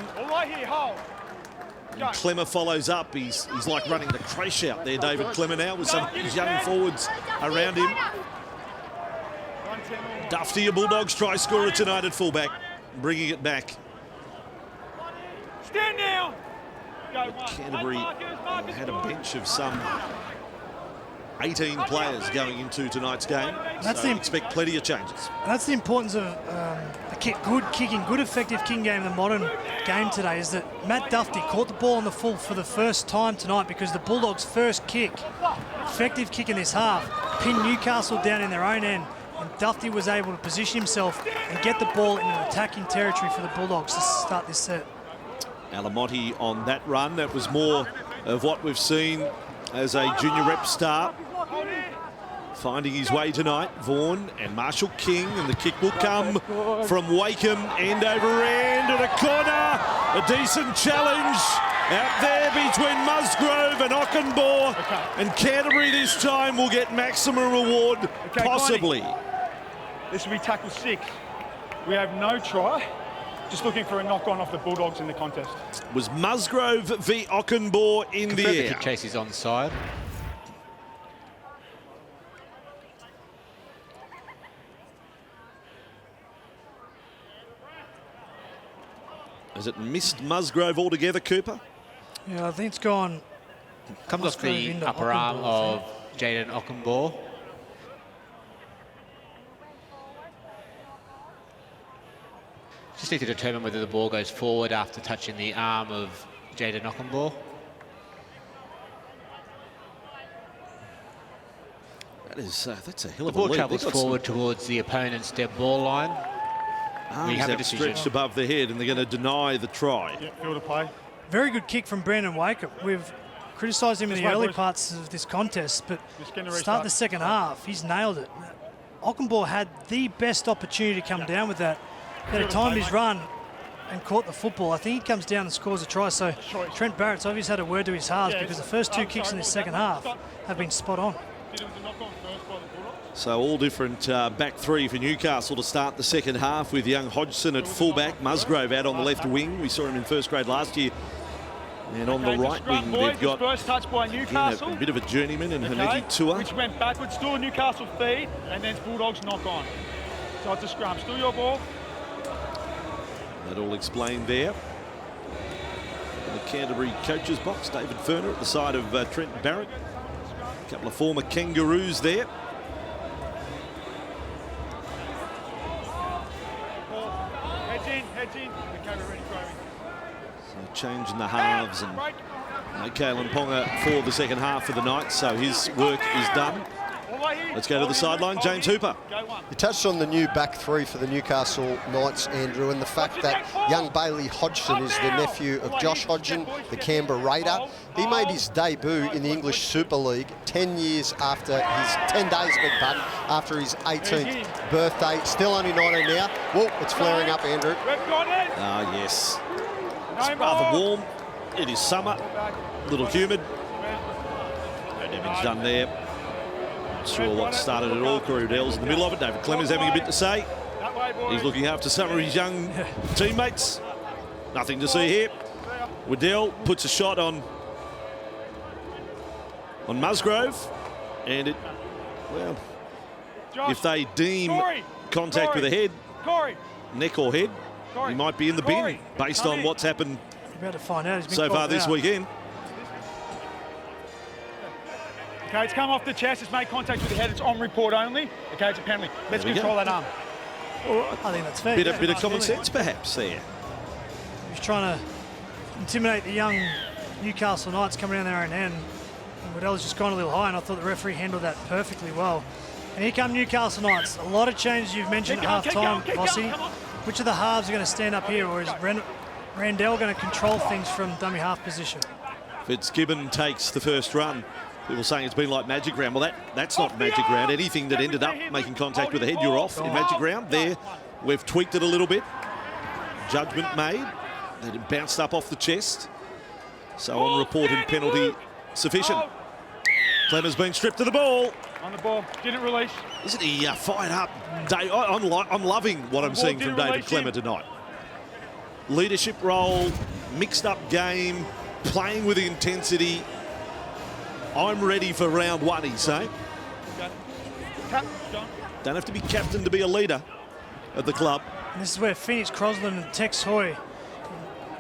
And Clemmer follows up. He's like running the creche out there, David Clemmer, now with some of his young forwards around him. Dufty, a Bulldogs try scorer tonight at fullback, bringing it back. Stand down. Canterbury had a bench of some 18 players going into tonight's game. So expect plenty of changes. That's the importance of good kicking, good effective kicking game in the modern game today, is that Matt Dufty caught the ball on the full for the first time tonight, because the Bulldogs' first kick, effective kick in this half, pinned Newcastle down in their own end, and Dufty was able to position himself and get the ball in an attacking territory for the Bulldogs to start this set. Alamotti on that run. That was more of what we've seen as a junior rep start. Finding his way tonight, Vaughan and Marshall King, and the kick will come from Wakeham, end over end, and a corner. A decent challenge out there between Musgrove and Ockenbaugh, and Canterbury this time will get maximum reward, possibly. This will be tackle 6. We have no try. just looking for a knock-on off the Bulldogs in the contest. Was Musgrove v. Ockenbaugh in the Confirmed the air. kick chase is onside. Has it missed Musgrove altogether, Cooper? Yeah, I think it's gone. Comes off the into upper arm Ockenbaugh, I of Jaden Ockenbaugh. Just need to determine whether the ball goes forward after touching the arm of Jaden Ockenbaugh. That's a hell The of a ball lead. travels They've got forward towards the opponent's dead ball line. We have a decision. Stretched above the head, and they're going to deny the try. Yeah, field of play. Very good kick from Brandon Waker. We've criticised him in the wait, early boys. parts of this contest, but Just getting a start restart. the second half, he's nailed it. Ockenbaugh had the best opportunity to come down with that. He had timed his run and caught the football. I think he comes down and scores a try. So Trent Barrett's obviously had a word to his halves because the first two kicks in the second half have been spot on. It was a knock-on first by the Bulldogs. So all different back three for Newcastle to start the second half with young Hodgson at fullback, Musgrove out on the left wing. We saw him in first grade last year. And on the right wing, they've got first touch by Newcastle. a bit of a journeyman in Haneki Tua. Which went backwards, still a Newcastle feed, and then Bulldogs knock on. So it's a scrum. Still your ball. That all explained there. In the Canterbury coaches box, David Ferner at the side of Trent Barrett. A couple of former Kangaroos there. Heads in. Okay, we're ready to go in. So changing the halves, and Kalen Ponga for the second half for the Knights, so his work is done. Let's go to the sideline. James Hooper. You touched on the new back three for the Newcastle Knights, Andrew, and the fact that young Bailey Hodgson is the nephew of Josh Hodgson, the Canberra Raider. He made his debut in the English Super League 10 days, after his 18th birthday. Still only 19 now. Whoa, it's flaring up, Andrew. We've got it. Ah, yes. It's rather warm. It is summer. A little humid. No damage done there. Not sure what started it all. Corey Waddell's in the middle of it. David Clemmer's having a bit to say. He's looking after some of his young teammates. Nothing to see here. Waddell puts a shot on Musgrove, and it, well, if they deem contact with the head, neck or head, he might be in the bin based on what's happened You're about to find out. He's been so far called this out. weekend. Okay, it's come off the chest. It's made contact with the head. It's on report only. Okay, it's a penalty. Let's There we control go. that arm. I think that's fair. Bit yeah. of common Absolutely. sense, perhaps, there. He was trying to intimidate the young Newcastle Knights coming down their own end. And Waddell's just gone a little high, and I thought the referee handled that perfectly well. And here come Newcastle Knights. A lot of changes you've mentioned at half-time, Vossi. Which of the halves are going to stand up here, or is Randell going to control things from dummy half position? Fitzgibbon takes the first run. People saying it's been like magic round. Well, that's not magic round. Anything that ended up making contact with the head, you're off in magic round. There, we've tweaked it a little bit. Judgment made. That it bounced up off the chest. So on reported penalty sufficient. Clemmer's been stripped of the ball. On the ball. Didn't release. Isn't he fired up? I'm loving what I'm seeing from David Clemmer tonight. Leadership role, mixed up game, playing with intensity. I'm ready for round one, he's saying. Don't have to be captain to be a leader at the club. And this is where Phoenix Crosland and Tex Hoy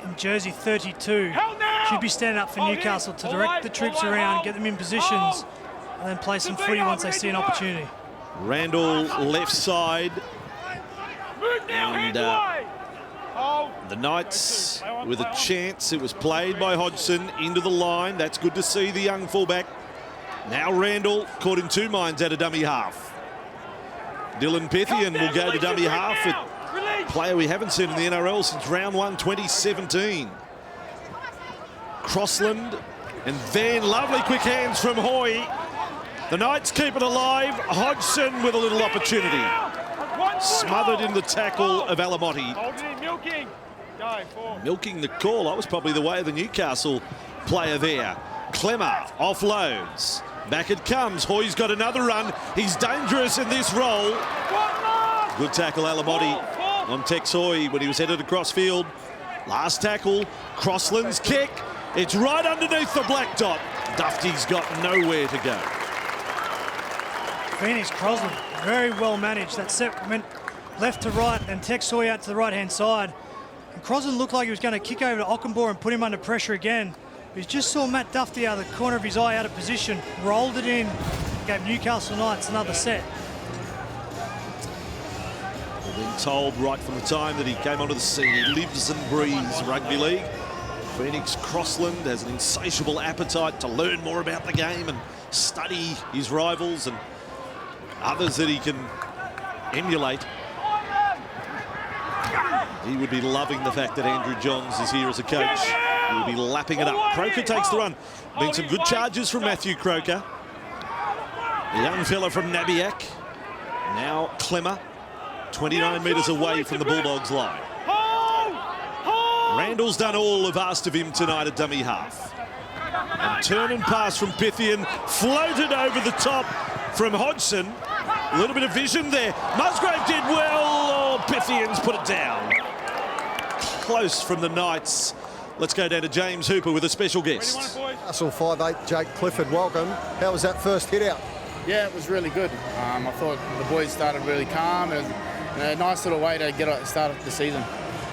in jersey 32 should be standing up for Newcastle to direct the troops around, get them in positions, and then play some footy once they see an opportunity. Randall left side. And the Knights with a chance. It was played by Hodgson into the line. That's good to see the young fullback. Now Randall caught in two minds at a dummy half. Dylan Pithian will go to dummy half. A player we haven't seen in the NRL since round one, 2017. Crossland, and then lovely quick hands from Hoy. The Knights keep it alive. Hodgson with a little opportunity. Smothered in the tackle of Alamotti. Milking the call. That was probably the way of the Newcastle player there. Clemmer offloads. Back it comes. Hoy's got another run. He's dangerous in this role. Good tackle, Alamotti. on Texoy when he was headed across field. Last tackle, Crossland's kick. It's right underneath the black dot. Dufty's got nowhere to go. Phoenix Crossland, very well managed. That set went left to right and Texoy out to the right-hand side. And Crossland looked like he was going to kick over to Ockenbaugh and put him under pressure again. He just saw Matt Dufty out of the corner of his eye out of position, rolled it in, gave Newcastle Knights another set. We've been told right from the time that he came onto the scene, he lives and breathes rugby league. Phoenix Crossland has an insatiable appetite to learn more about the game and study his rivals and others that he can emulate. He would be loving the fact that Andrew Johns is here as a coach. He will be lapping it up. Croker takes the run. Been some good charges from Matthew Croker. The young fella from Nabiac. Now Clemmer, 29 metres away from the Bulldogs line. Randall's done all they've asked of him tonight at dummy half. And turn and pass from Pythian, floated over the top from Hodgson. A little bit of vision there. Musgrave did well. Oh, Pythian's put it down. Close from the Knights. Let's go down to James Hooper with a special guest. Newcastle 5'8", Jake Clifford, welcome. How was that first hit out? Yeah, it was really good. I thought the boys started really calm. It was a nice little way to get started the season.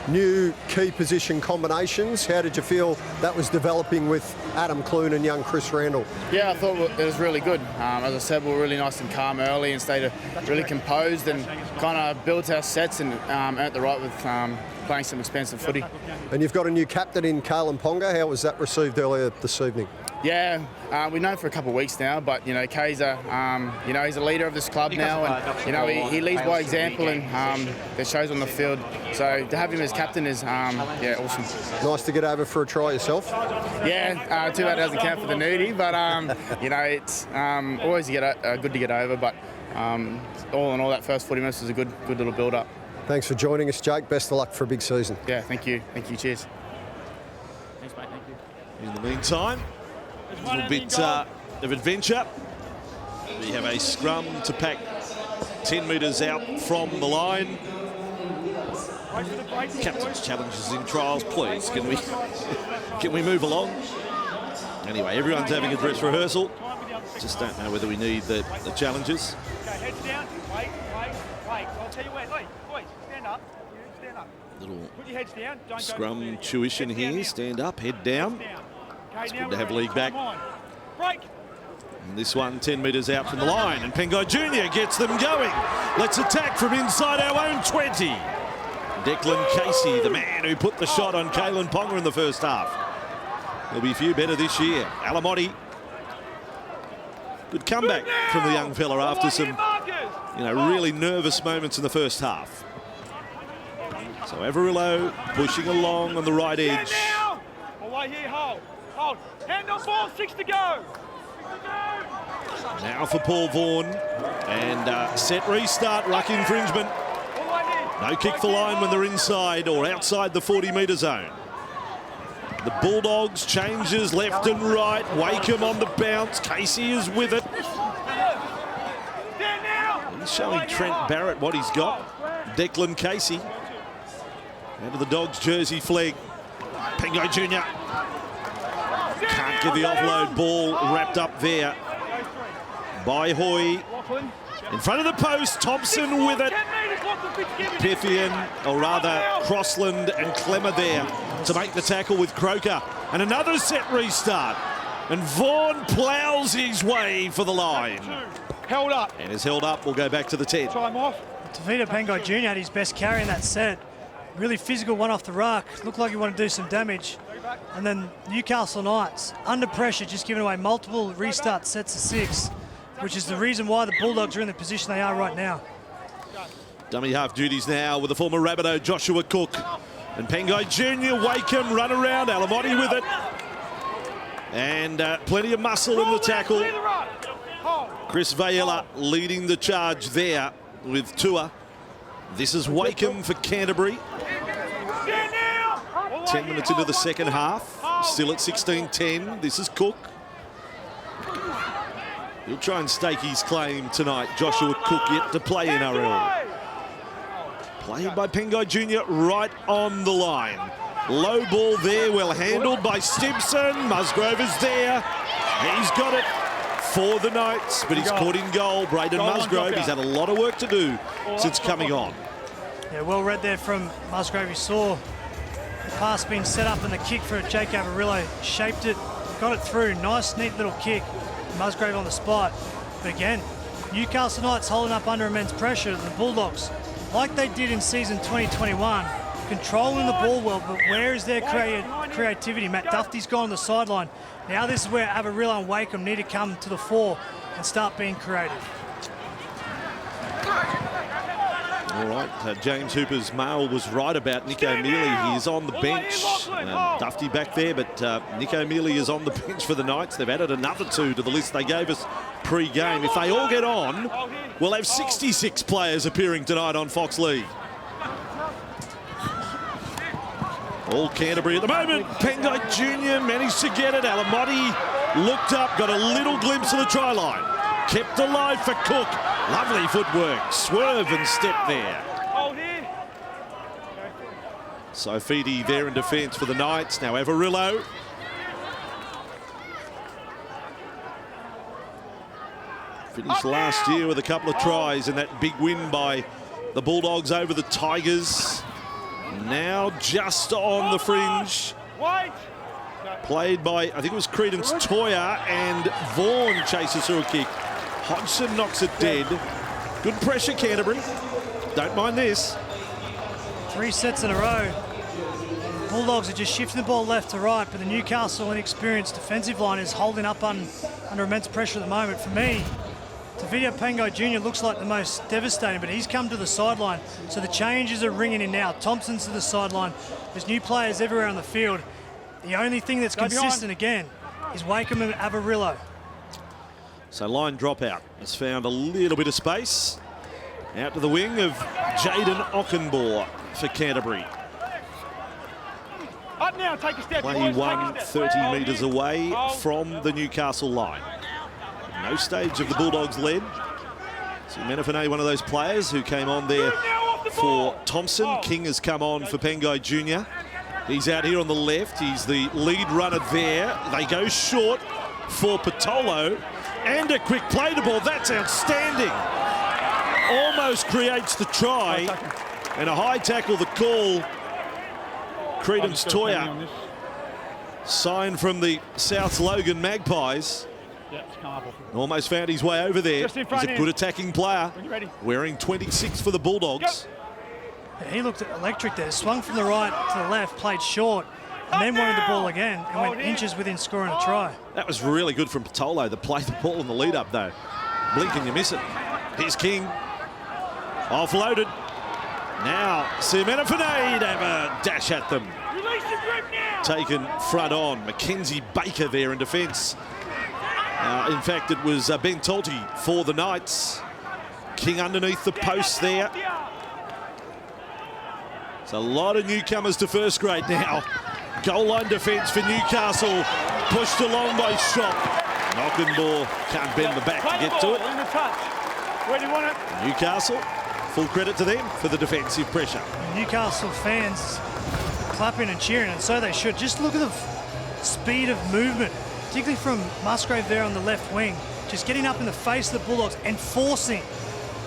New key position combinations. How did you feel that was developing with Adam Clune and young Chris Randall? Yeah, I thought it was really good. As I said, we were really nice and calm early and stayed really composed and kind of built our sets and earned the right with playing some expensive footy. And you've got a new captain in Kalen Ponga. How was that received earlier this evening? Yeah, we've known for a couple of weeks now, but you know, Kaiser, he's a leader of this club now, and he leads by example, and that shows on the field. So to have him as captain is, awesome. Nice to get over for a try yourself. Yeah, too bad it doesn't count for the nudie, but it's always good to get over. But all in all, that first 40 minutes was a good little build-up. Thanks for joining us, Jake. Best of luck for a big season. Yeah, thank you. Cheers. Thanks, mate. Thank you. In the meantime, a little bit of adventure. We have a scrum to pack 10 metres out from the line. Captain's challenges in trials, please. Can we move along? Anyway, everyone's having a dress rehearsal. Just don't know whether we need the challenges. Okay, heads down. Wait. I'll tell you where. Boys, stand up. Stand up. Little Put your heads down. Don't scrum tuition here. Stand up, head down. It's good to have league back. Break. And this one 10 metres out from the line, and Pengai Jr. gets them going. Let's attack from inside our own 20. Declan Casey, the man who put the shot on Kalen Ponga in the first half. There'll be a few better this year. Alamotti. Good comeback from the young fella after some, really nervous moments in the first half. So Averillo pushing along on the right edge. Away here, hold. Hand on ball, 6 to go. Now for Paul Vaughan. And set restart, ruck infringement. No kick for line when they're inside or outside the 40-metre zone. The Bulldogs changes left and right. Wakeham on the bounce. Casey is with it. He's showing Trent Barrett what he's got. Declan Casey. Out of the Dogs jersey flag. Pengai Jr. Can't get the offload ball wrapped up there by Hoy. In front of the post, Thompson with it. Pythian, or rather Crossland and Clemmer there to make the tackle with Croker. And another set restart. And Vaughan ploughs his way for the line. Held up. And is held up. We'll go back to the 10. Time off. Tavita Pengai Jr. had his best carry in that set. Really physical one off the ruck. Looked like he wanted to do some damage. And then Newcastle Knights, under pressure, just giving away multiple restart sets of 6, which is the reason why the Bulldogs are in the position they are right now. Dummy half duties now with the former Rabbitoh Joshua Cook. And Pengai Jr. Wakeham run around. Alamotti with it. And plenty of muscle in the tackle. Chris Vaiella leading the charge there with Tua. This is Wakeham for Canterbury. 10 minutes into the second half. Still at 16-10. This is Cook. He'll try and stake his claim tonight. Joshua Cook yet to play NRL. Played by Pengai Jr. right on the line. Low ball there, well handled by Stimson. Musgrove is there. He's got it for the Knights, but he's caught in goal. Braden Musgrove, he's had a lot of work to do since coming on. Yeah, well read there from Musgrove. You saw the pass being set up and the kick for Jake Avarillo. Shaped it, got it through. Nice, neat little kick. Musgrove on the spot. But again, Newcastle Knights holding up under immense pressure. The Bulldogs, like they did in season 2021, controlling the ball well, but where is their creativity? Matt Dufty's gone on the sideline. Now this is where Avarillo and Wakeham need to come to the fore and start being creative. All right, James Hooper's mail was right about Nick O'Mealy. He is on the bench. Dufty back there, but Nick O'Mealy is on the bench for the Knights. They've added another 2 to the list they gave us pre-game. If they all get on, we'll have 66 players appearing tonight on Fox League. All Canterbury at the moment. Pengai Jr. managed to get it. Alamotti looked up, got a little glimpse of the try line. Kept alive for Cook. Lovely footwork. Swerve and step there. Sofidi there in defence for the Knights. Now Avarillo. Finished last year with a couple of tries in that big win by the Bulldogs over the Tigers. Now just on the fringe. Played by, I think it was Credence Toya, and Vaughan chases through a kick. Hodgson knocks it dead. Good pressure, Canterbury. Don't mind this. 3 sets in a row. Bulldogs are just shifting the ball left to right, but the Newcastle inexperienced defensive line is holding up under immense pressure at the moment. For me, Tavidia Pengai Jr. looks like the most devastating, but he's come to the sideline. So the changes are ringing in now. Thompson's to the sideline. There's new players everywhere on the field. The only thing that's consistent again is Wakeham and Avarillo. So line dropout has found a little bit of space. Out to the wing of Jaden Ockenbaugh for Canterbury. Up now, take a step. Play 30 metres away from the Newcastle line. No stage of the Bulldogs led. So Menefene, one of those players who came on there for Thompson. King has come on for Pengai Jr. He's out here on the left. He's the lead runner there. They go short for Patolo. And a quick play to ball. That's outstanding. Almost creates the try. And a high tackle, the call. Credence Toya. Sign from the South Logan Magpies. Almost found his way over there. He's a good attacking player. Wearing 26 for the Bulldogs. He looked electric there. Swung from the right to the left, played short, and then wanted the ball again and went inches within scoring a try. That was really good from Patolo to play the ball in the lead-up, though. Blink and you miss it. Here's King. Offloaded. Now, Menefene to have a dash at them. Taken front on. Mackenzie Baker there in defence. In fact, it was Ben Tolty for the Knights. King underneath the post there. It's a lot of newcomers to first grade now. Goal line defence for Newcastle. Pushed along by Shop. Ockenbaugh can't bend the back to get to it. Where do you want it? Newcastle, full credit to them for the defensive pressure. Newcastle fans clapping and cheering, and so they should. Just look at the speed of movement, particularly from Musgrave there on the left wing. Just getting up in the face of the Bulldogs and forcing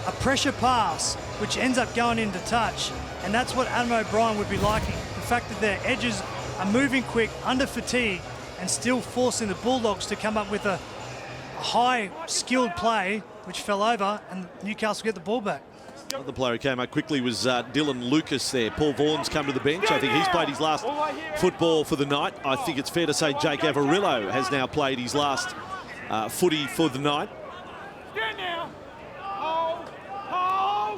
a pressure pass, which ends up going into touch. And that's what Adam O'Brien would be liking. The fact that their edges are moving quick, under fatigue, and still forcing the Bulldogs to come up with a high skilled play, which fell over, and Newcastle get the ball back. The player who came up quickly was Dylan Lucas there. Paul Vaughan's come to the bench. I think he's played his last football for the night. I think it's fair to say Jake Avarillo has now played his last footy for the night.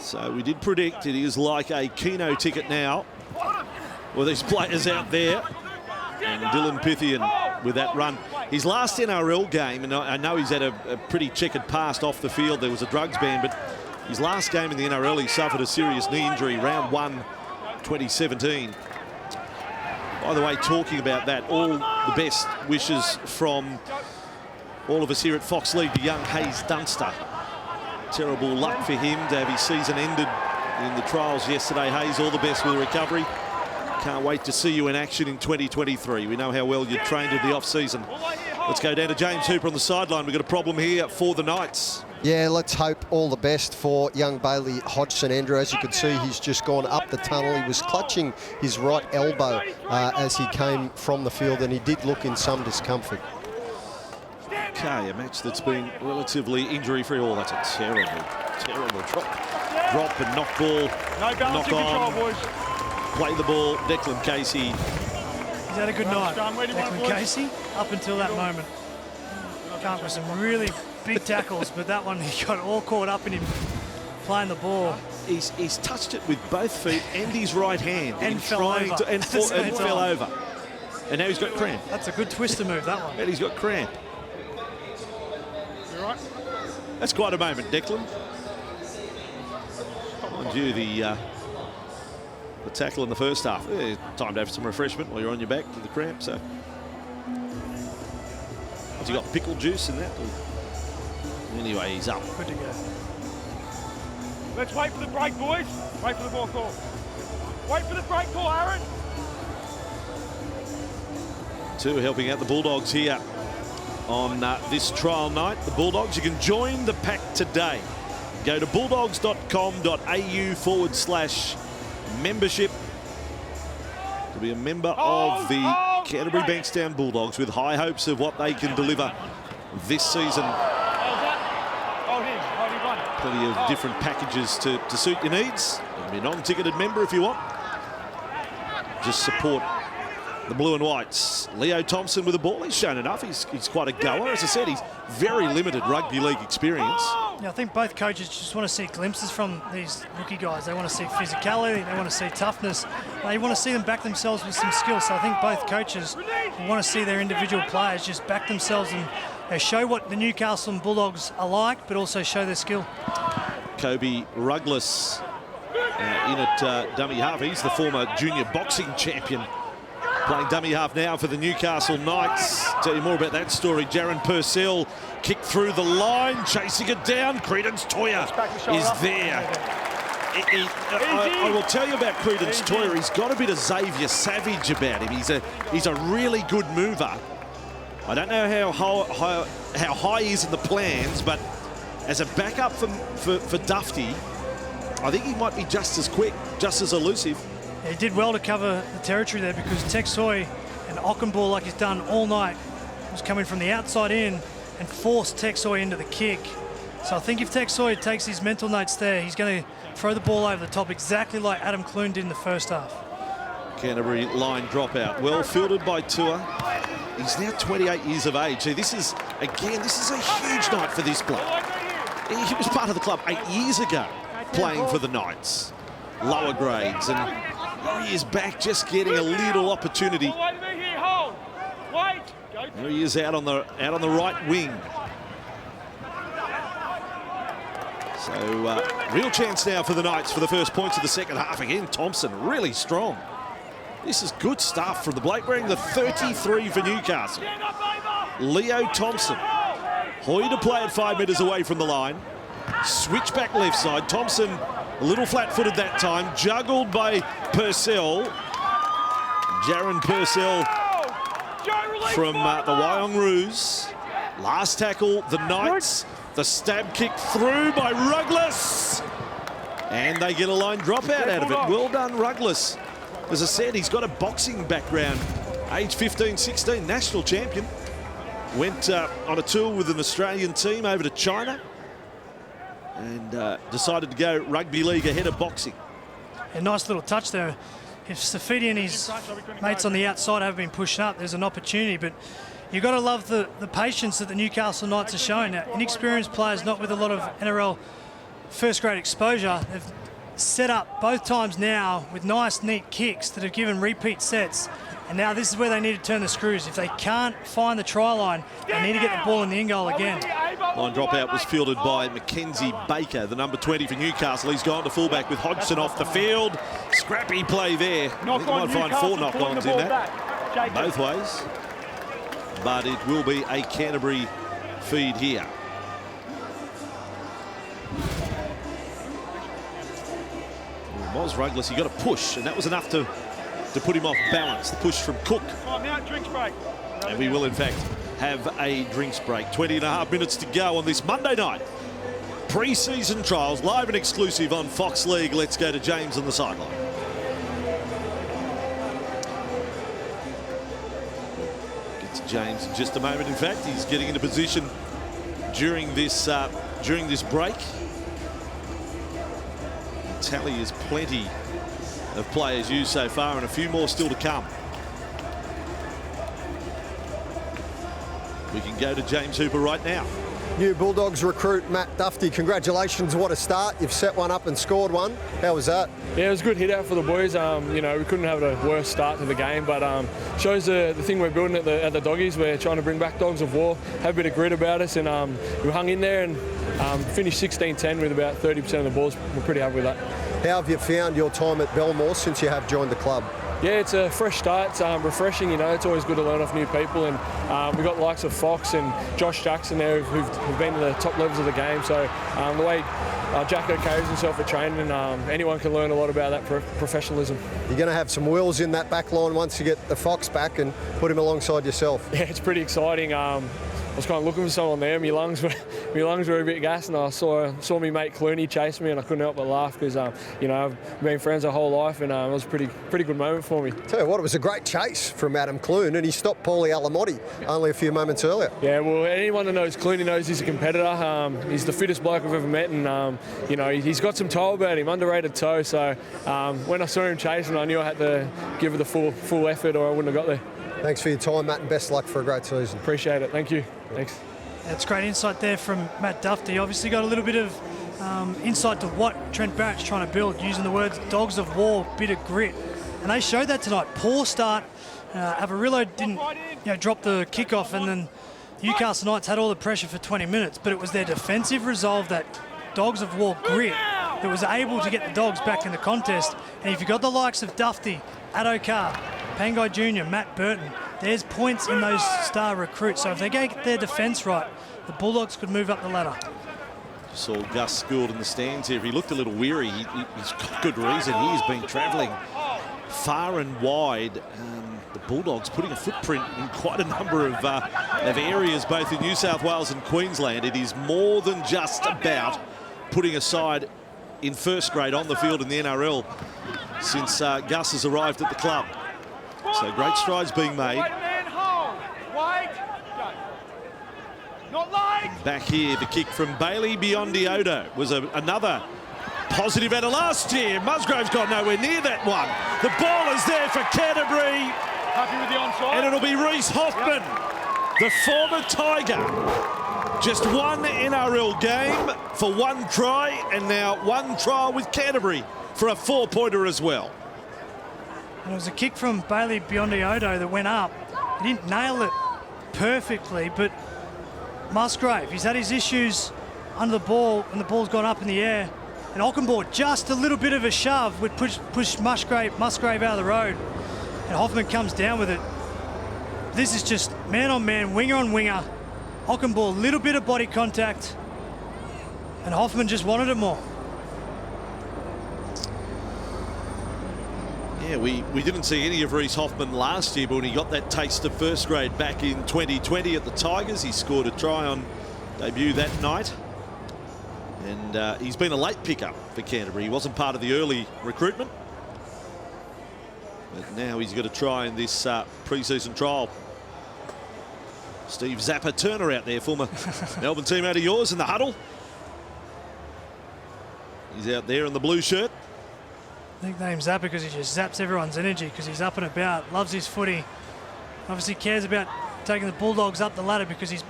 So we did predict it is like a Keno ticket now with these players out there. And Dylan Pythian with that run. His last NRL game, and I know he's had a pretty checkered past off the field. There was a drugs ban, but his last game in the NRL, he suffered a serious knee injury, round 1, 2017. By the way, talking about that, all the best wishes from all of us here at Fox League to young Hayes Dunster. Terrible luck for him to have his season ended in the trials yesterday. Hayes, all the best with the recovery. Can't wait to see you in action in 2023. We know how well you trained in the off-season. Let's go down to James Hooper on the sideline. We've got a problem here for the Knights. Yeah, let's hope all the best for young Bailey Hodgson. Andrew, as you can see, he's just gone up the tunnel. He was clutching his right elbow as he came from the field, and he did look in some discomfort. Okay, a match that's been relatively injury-free. Oh, that's a terrible, terrible drop and knock ball. No balance in control, boys. Play the ball. Declan Casey. He's had a good night, Declan Casey, up until that moment. Can't with some really big tackles, but that one he got all caught up in him playing the ball. He's touched it with both feet and his right hand and fell over. And fell over. And now he's got cramp. That's a good twister move, that one. And he's got cramp. You right? That's quite a moment, Declan. Mind you, the tackle in the first half. Time to have some refreshment while you're on your back with the cramp. So, has he got pickle juice in that? Anyway, he's up. Good to go. Let's wait for the break, boys. Wait for the ball call. Wait for the break call, Aaron. Two helping out the Bulldogs here on this trial night. The Bulldogs, you can join the pack today. Go to bulldogs.com.au/membership to be a member of the Canterbury-Bankstown Bulldogs, with high hopes of what they can deliver this season. Plenty of different packages to suit your needs. You can be a non-ticketed member if you want. Just support the Blue and Whites. Leo Thompson with the ball. He's shown enough. He's quite a goer. As I said, he's very limited rugby league experience. Yeah, I think both coaches just want to see glimpses from these rookie guys. They want to see physicality. They want to see toughness. They want to see them back themselves with some skill. So I think both coaches want to see their individual players just back themselves and show what the Newcastle Bulldogs are like, but also show their skill. Kobe Ruggless in at dummy half. He's the former junior boxing champion, playing dummy half now for the Newcastle Knights. Tell you more about that story. Jaron Purcell kicked through the line, chasing it down. Credence Toya is there. I will tell you about Credence Toya. He's got a bit of Xavier Savage about him. He's a really good mover. I don't know how high he is in the plans, but as a backup for Dufty, I think he might be just as quick, just as elusive. Yeah, he did well to cover the territory there, because Texoy and Ockenball, like he's done all night, was coming from the outside in and forced Texoy into the kick. So I think if Texoy takes his mental notes there, he's going to throw the ball over the top exactly like Adam Clune did in the first half. Canterbury line dropout. Well fielded by Tua. He's now 28 years of age. So this is a huge night for this bloke. He was part of the club 8 years ago, playing for the Knights. Lower grades, and he is back, just getting a little opportunity. There he is out on the right wing. So real chance now for the Knights for the first points of the second half. Again, Thompson really strong. This is good stuff from the bloke wearing the 33 for Newcastle. Leo Thompson. Hoy to play at 5 metres away from the line. Switch back left side. Thompson a little flat-footed that time. Juggled by Purcell. Jaron Purcell from the Wyong-Roos. Last tackle, the Knights. The stab kick through by Ruggless. And they get a line dropout out of it. Well done, Ruggless. As I said, he's got a boxing background. Age 15, 16, national champion. Went on a tour with an Australian team over to China and decided to go rugby league ahead of boxing. A nice little touch there. If Safidi and his mates on the outside have been pushed up, there's an opportunity, but you've got to love the patience that the Newcastle Knights are showing. Now, inexperienced players, not with a lot of NRL first-grade exposure, they've set up both times now with nice, neat kicks that have given repeat sets. And now this is where they need to turn the screws. If they can't find the try line, they need to get the ball in the in goal again. Line dropout was fielded by Mackenzie Baker, the number 20 for Newcastle. He's gone to fullback with Hodgson off the field. Scrappy play there. I think we might find 4 knock-ons in that, both ways. But it will be a Canterbury feed here. was rugless. He got a push, and that was enough to put him off balance. The push from Cook. Right, now drinks break. And we will, in fact, have a drinks break. 20.5 minutes to go on this Monday night. Pre-season trials, live and exclusive on Fox League. Let's go to James on the sideline. Get to James in just a moment. In fact, he's getting into position during this break. The tally is plenty of players used so far, and a few more still to come. We can go to James Hooper right now. New Bulldogs recruit Matt Dufty, congratulations, what a start. You've set one up and scored one. How was that? Yeah, it was a good hit out for the boys. You know, we couldn't have a worse start to the game, but shows the thing we're building at the Doggies. We're trying to bring back dogs of war, have a bit of grit about us, and we hung in there and finished 16-10 with about 30% of the balls. We're pretty happy with that. How have you found your time at Belmore since you have joined the club? Yeah, it's a fresh start. It's refreshing, you know. It's always good to learn off new people, and we've got the likes of Fox and Josh Jackson there who've been to the top levels of the game. So the way Jacko carries himself at training, and anyone can learn a lot about that professionalism. You're going to have some wheels in that back line once you get the Fox back and put him alongside yourself. Yeah, it's pretty exciting. I was kind of looking for someone there. My lungs were a bit gassed, and I saw me mate Clooney chase me, and I couldn't help but laugh because you know, I've been friends our whole life, and it was a pretty good moment for me. Tell you what, it was a great chase from Adam Clune, and he stopped Paulie Alamotti only a few moments earlier. Yeah, well, anyone that knows Clooney knows he's a competitor. He's the fittest bloke I've ever met, and you know, he's got some toe about him, underrated toe. So when I saw him chasing, I knew I had to give it the full effort, or I wouldn't have got there. Thanks for your time, Matt, and best luck for a great season. Appreciate it. Thank you. Thanks. That's great insight there from Matt Dufty. Obviously got a little bit of insight to what Trent Barrett's trying to build, using the words dogs of war, bit of grit. And they showed that tonight. Poor start. Avarillo didn't drop the kickoff, and then Newcastle Knights had all the pressure for 20 minutes, but it was their defensive resolve, that dogs of war grit, that was able to get the Dogs back in the contest. And if you've got the likes of Dufty, Addo-Carr, Pangai Jr., Matt Burton, there's points in those star recruits. So if they get their defence right, the Bulldogs could move up the ladder. Saw Gus Gould in the stands here. He looked a little weary. He's got good reason. He's been travelling far and wide. The Bulldogs putting a footprint in quite a number of areas, both in New South Wales and Queensland. It is more than just about putting a side in first grade on the field in the NRL since Gus has arrived at the club. So great strides being made. Back here, the kick from Bailey Biondi-Odo was another positive out of last year. Musgrove's got nowhere near that one. The ball is there for Canterbury. Happy with the onside. And it'll be Reece Hoffman, the former Tiger. Just one NRL game for one try, and now one trial with Canterbury for a 4-pointer as well. And it was a kick from Bailey Biondi-Odo that went up. He didn't nail it perfectly, but Musgrave, he's had his issues under the ball, and the ball's gone up in the air. And Ockenbaugh, just a little bit of a shove, would push Musgrave out of the road. And Hoffman comes down with it. This is just man on man, winger on winger. Ockenbaugh, little bit of body contact. And Hoffman just wanted it more. Yeah, we didn't see any of Reece Hoffman last year, but when he got that taste of first grade back in 2020 at the Tigers, he scored a try on debut that night. And he's been a late pickup for Canterbury. He wasn't part of the early recruitment. But now he's got a try in this pre-season trial. Steve Zappa Turner out there, former Melbourne teammate of yours in the huddle. He's out there in the blue shirt. Nickname Zappa because he just zaps everyone's energy, because he's up and about, loves his footy. Obviously cares about taking the Bulldogs up the ladder because he's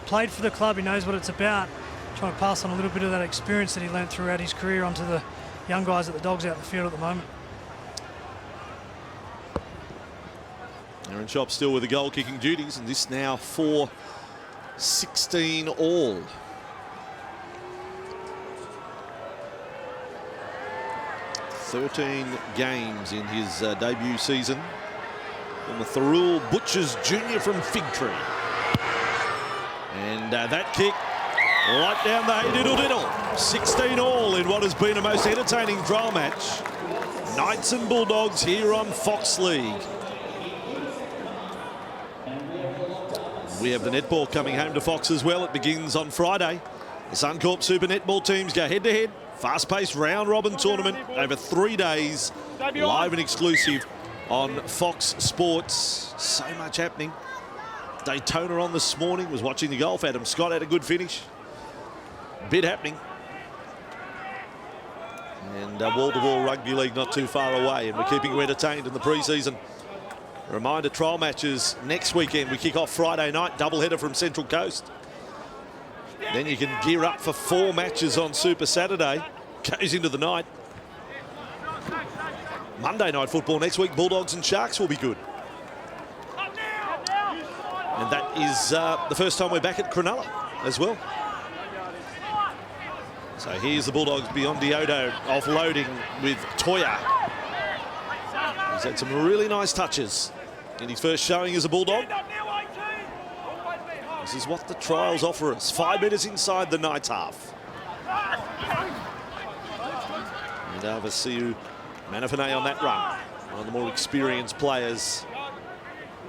played for the club, he knows what it's about. Trying to pass on a little bit of that experience that he learnt throughout his career onto the young guys at the Dogs out in the field at the moment. Aaron Chop still with the goal kicking duties, and this now 4-16 all. "13 games in his debut season from the Thurul Butchers Jr. from Figtree. And that kick right down the hey diddle diddle. 16 all in what has been a most entertaining trial match. Knights and Bulldogs here on Fox League. We have the netball coming home to Fox as well. It begins on Friday. The Suncorp Super Netball teams go head-to-head. Fast-paced round-robin tournament over 3 days. Live and exclusive on Fox Sports. So much happening. Daytona on this morning. Was watching the golf. Adam Scott had a good finish. Bit happening. And wall-to-wall rugby league not too far away. And we're keeping you entertained in the pre-season. Reminder, trial matches next weekend. We kick off Friday night. Doubleheader from Central Coast. Then you can gear up for 4 matches on Super Saturday. Goes into the night. Monday night football next week. Bulldogs and Sharks will be good. And that is the first time we're back at Cronulla as well. So here's the Bulldogs beyond Diodo offloading with Toya. He's had some really nice touches in his first showing as a Bulldog. This is what the trials offer us. 5 metres inside the Knights half. And Avasiu Manafane on that run. One of the more experienced players.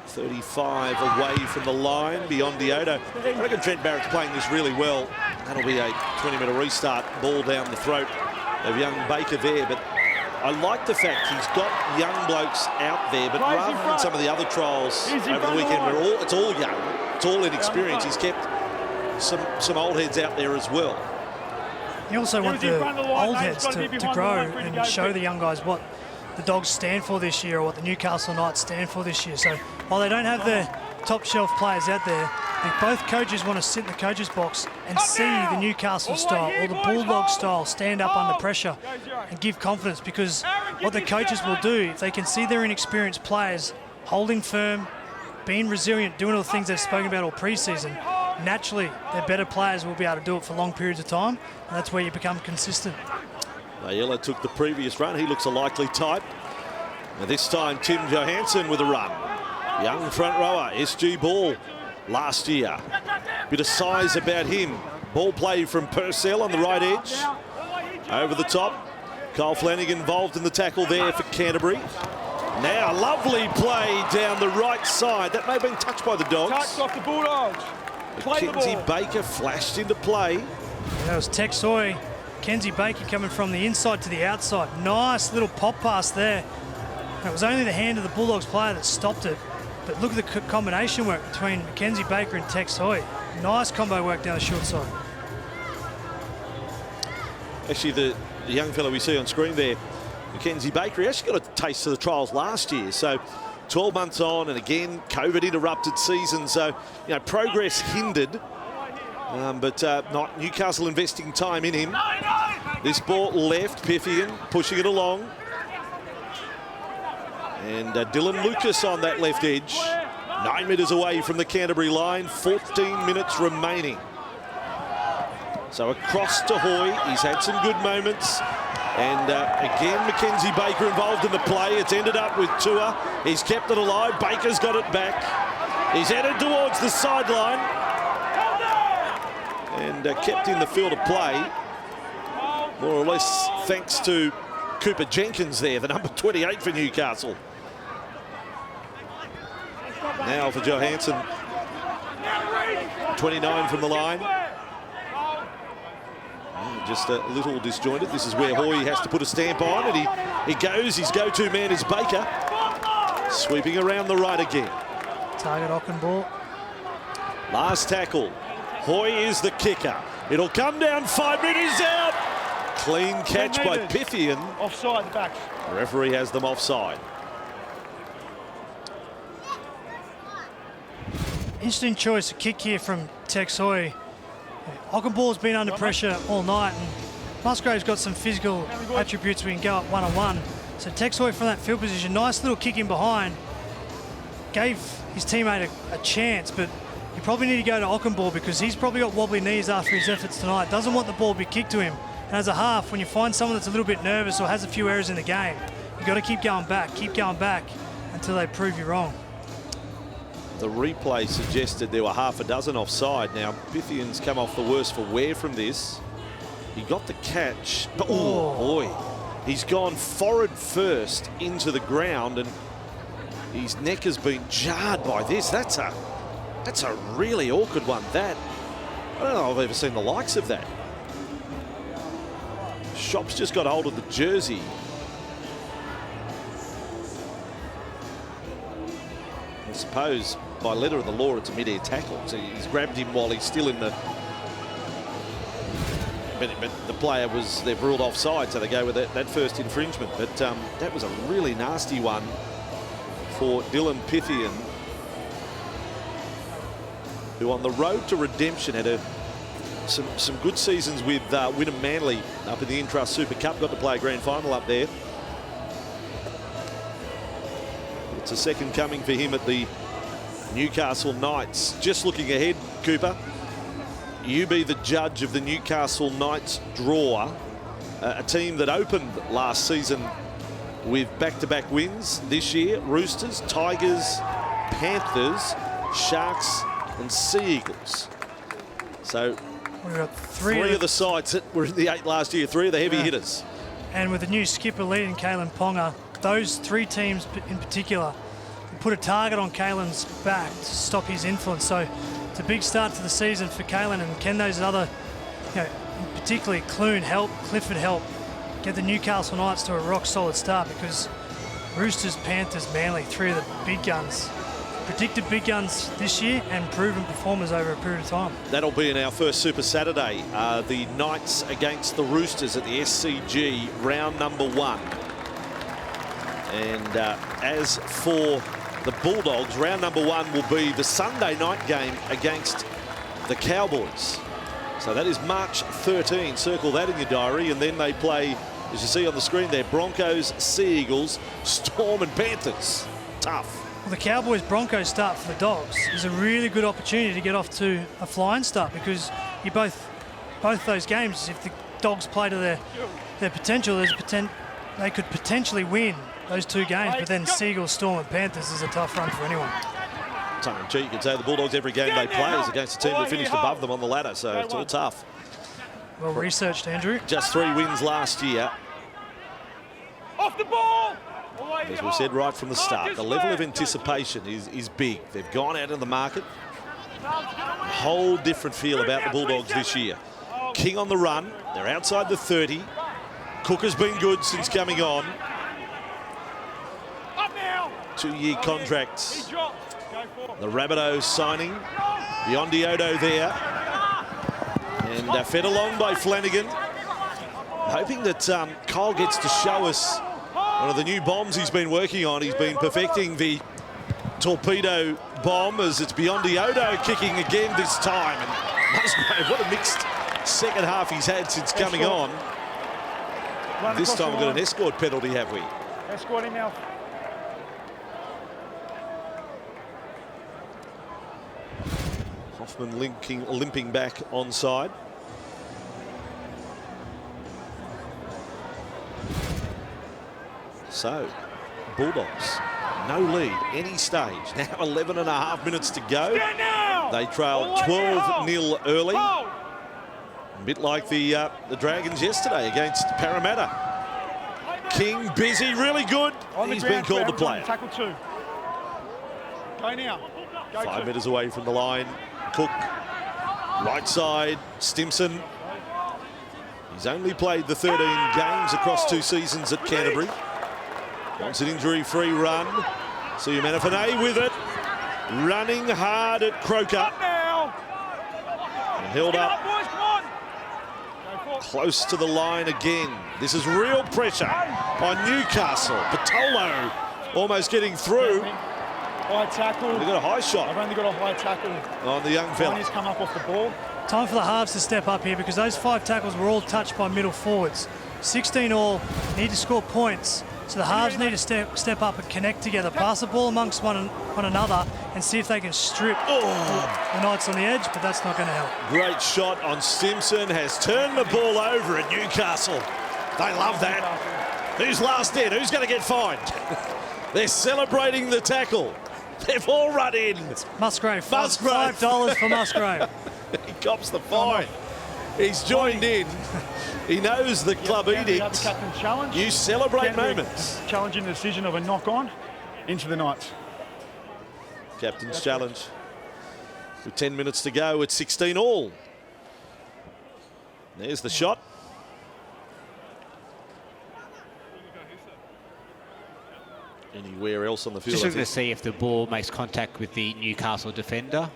35 away from the line beyond Diodo. I reckon Trent Barrett's playing this really well. That'll be a 20-metre restart. Ball down the throat of young Baker there. But I like the fact he's got young blokes out there, but rather than some of the other trials over the weekend where it's all young, it's all inexperienced, he's kept some old heads out there as well. You also want the old heads to grow and show the young guys what the Dogs stand for this year or what the Newcastle Knights stand for this year. So while they don't have their top shelf players out there, both coaches want to sit in the coaches box and see the Newcastle style or the Bulldog style stand up under pressure and give confidence, because what the coaches will do, if they can see their inexperienced players holding firm, being resilient, doing all the things they've spoken about all pre-season, naturally their better players will be able to do it for long periods of time, and that's where you become consistent. Ayala took the previous run. He looks a likely type. Now this time Tim Johansson with a run. Young front rower, SG Ball last year. Bit of size about him. Ball play from Purcell on the right edge. Over the top. Kyle Flanagan involved in the tackle there for Canterbury. Now lovely play down the right side. That may have been touched by the Dogs. Touch off the Bulldogs. Mackenzie Baker flashed into play. That was Tex Hoy. Mackenzie Baker coming from the inside to the outside. Nice little pop pass there. And it was only the hand of the Bulldogs player that stopped it. But look at the combination work between Mackenzie Baker and Tex Hoy. Nice combo work down the short side. Actually, the young fellow we see on screen there, Mackenzie Baker, he actually got a taste of the trials last year. So 12 months on, and again, COVID interrupted season. So, you know, progress hindered. But not Newcastle investing time in him. This ball left, Piffian pushing it along. And Dylan Lucas on that left edge. 9 metres away from the Canterbury line, 14 minutes remaining. So across to Hoy, he's had some good moments. And again, Mackenzie Baker involved in the play. It's ended up with Tua. He's kept it alive. Baker's got it back. He's headed towards the sideline. And kept in the field of play, more or less thanks to Cooper Jenkins there, the number 28 for Newcastle. Now for Johansson, 29 from the line. Just a little disjointed. This is where Hoy has to put a stamp on, and he goes. His go-to man is Baker, sweeping around the right again. Target Ockenball. Last tackle. Hoy is the kicker. It'll come down 5 metres out. Clean catch by Piffian. Offside, the back. The referee has them offside. Interesting choice, a kick here from Tex Hoy. Ockenball's been under pressure all night, and Musgrave's got some physical attributes we can go up one-on-one. So Tex Hoy from that field position, nice little kick in behind. Gave his teammate a chance, but you probably need to go to Ockenball because he's probably got wobbly knees after his efforts tonight. Doesn't want the ball to be kicked to him. And as a half, when you find someone that's a little bit nervous or has a few errors in the game, you've got to keep going back until they prove you wrong. The replay suggested there were half a dozen offside. Now, Piffian's come off the worst for wear from this. He got the catch, but oh boy, He's gone forward first into the ground, and his neck has been jarred by this. That's a really awkward one. That, I don't know if I've ever seen the likes of that. Shop's just got hold of the jersey. I suppose by letter of the law it's a mid-air tackle. So he's grabbed him while he's still in the... But the player was, they've ruled offside, so they go with that first infringement. But that was a really nasty one for Dylan Pythian, who on the road to redemption had some good seasons with Wynnum Manly up in the Intrust Super Cup. Got to play a grand final up there. It's a second coming for him at the Newcastle Knights. Just looking ahead, Cooper, you be the judge of the Newcastle Knights draw, a team that opened last season with back-to-back wins. This year, Roosters, Tigers, Panthers, Sharks and Sea Eagles. So We've got three of the sides that were in the 8 last year, 3 of the heavy hitters. And with the new skipper leading Kalen Ponga, those 3 teams in particular put a target on Kalen's back to stop his influence. So it's a big start to the season for Kalen, and can those other, particularly Clune help, Clifford help, get the Newcastle Knights to a rock solid start, because Roosters, Panthers, Manly, 3 of the big guns, predicted big guns this year and proven performers over a period of time. That'll be in our first Super Saturday. The Knights against the Roosters at the SCG, round number 1. And as for the Bulldogs, round number 1 will be the Sunday night game against the Cowboys. So that is March 13. Circle that in your diary. And then they play, as you see on the screen there, Broncos, Sea Eagles, Storm and Panthers. Tough. Well, the Cowboys-Broncos start for the Dogs is a really good opportunity to get off to a flying start, because you both those games, if the Dogs play to their potential, they could potentially win those 2 games. But then Seagulls, Storm and Panthers is a tough run for anyone. Tongue in cheek, you could say the Bulldogs, every game they play is against a team that finished above them on the ladder, so it's all tough. Well researched, Andrew. Just 3 wins last year. Off the ball! As we said right from the start, the level of anticipation is big. They've gone out in the market. A whole different feel about the Bulldogs this year. King on the run. They're outside the 30. Cook has been good since coming on. 2-year contracts. The Rabbitohs signing. Biondi-Odo there. And fed along by Flanagan. Hoping that Kyle gets to show us one of the new bombs he's been working on. He's been perfecting the torpedo bomb, as it's Biondi-Odo kicking again this time. And Musgrave, what a mixed second half he's had since coming on. This time we've got an escort penalty, have we? Escort him out. Hoffman limping back onside. So, Bulldogs, no lead any stage. Now 11.5 minutes to go. They trail 12-0 early. A bit like the Dragons yesterday against Parramatta. King busy, really good. He's been called the player. Tackle 2. Go now. 5 metres away from the line. Cook, right side, Stimson. He's only played the 13 games across 2 seasons at Canterbury. Wants an injury-free run. See Manafane with it. Running hard at Croker. And held up close to the line again. This is real pressure on Newcastle. Patolo almost getting through. High tackle. They've got a high shot. I've only got a high tackle on the young fella. He's come up off the ball. Time for the halves to step up here, because those 5 tackles were all touched by middle forwards. 16 all, need to score points. So the halves need to step up and connect together, pass the ball amongst one another, and see if they can strip the Knights on the edge, but that's not going to help. Great shot on Stimson, has turned the ball over at Newcastle. They love that. Who's last in? Who's going to get fined? They're celebrating the tackle. They've all run in. Musgrave. $5 for Musgrave. He cops the fine. He's joined in. He knows the club edict. Captain's challenge. You celebrate Canterbury moments. Challenging the decision of a knock-on into the Knights. Captain's challenge. With 10 minutes to go, it's 16 all. There's the shot. Anywhere else on the field? Just looking to see if the ball makes contact with the Newcastle defender.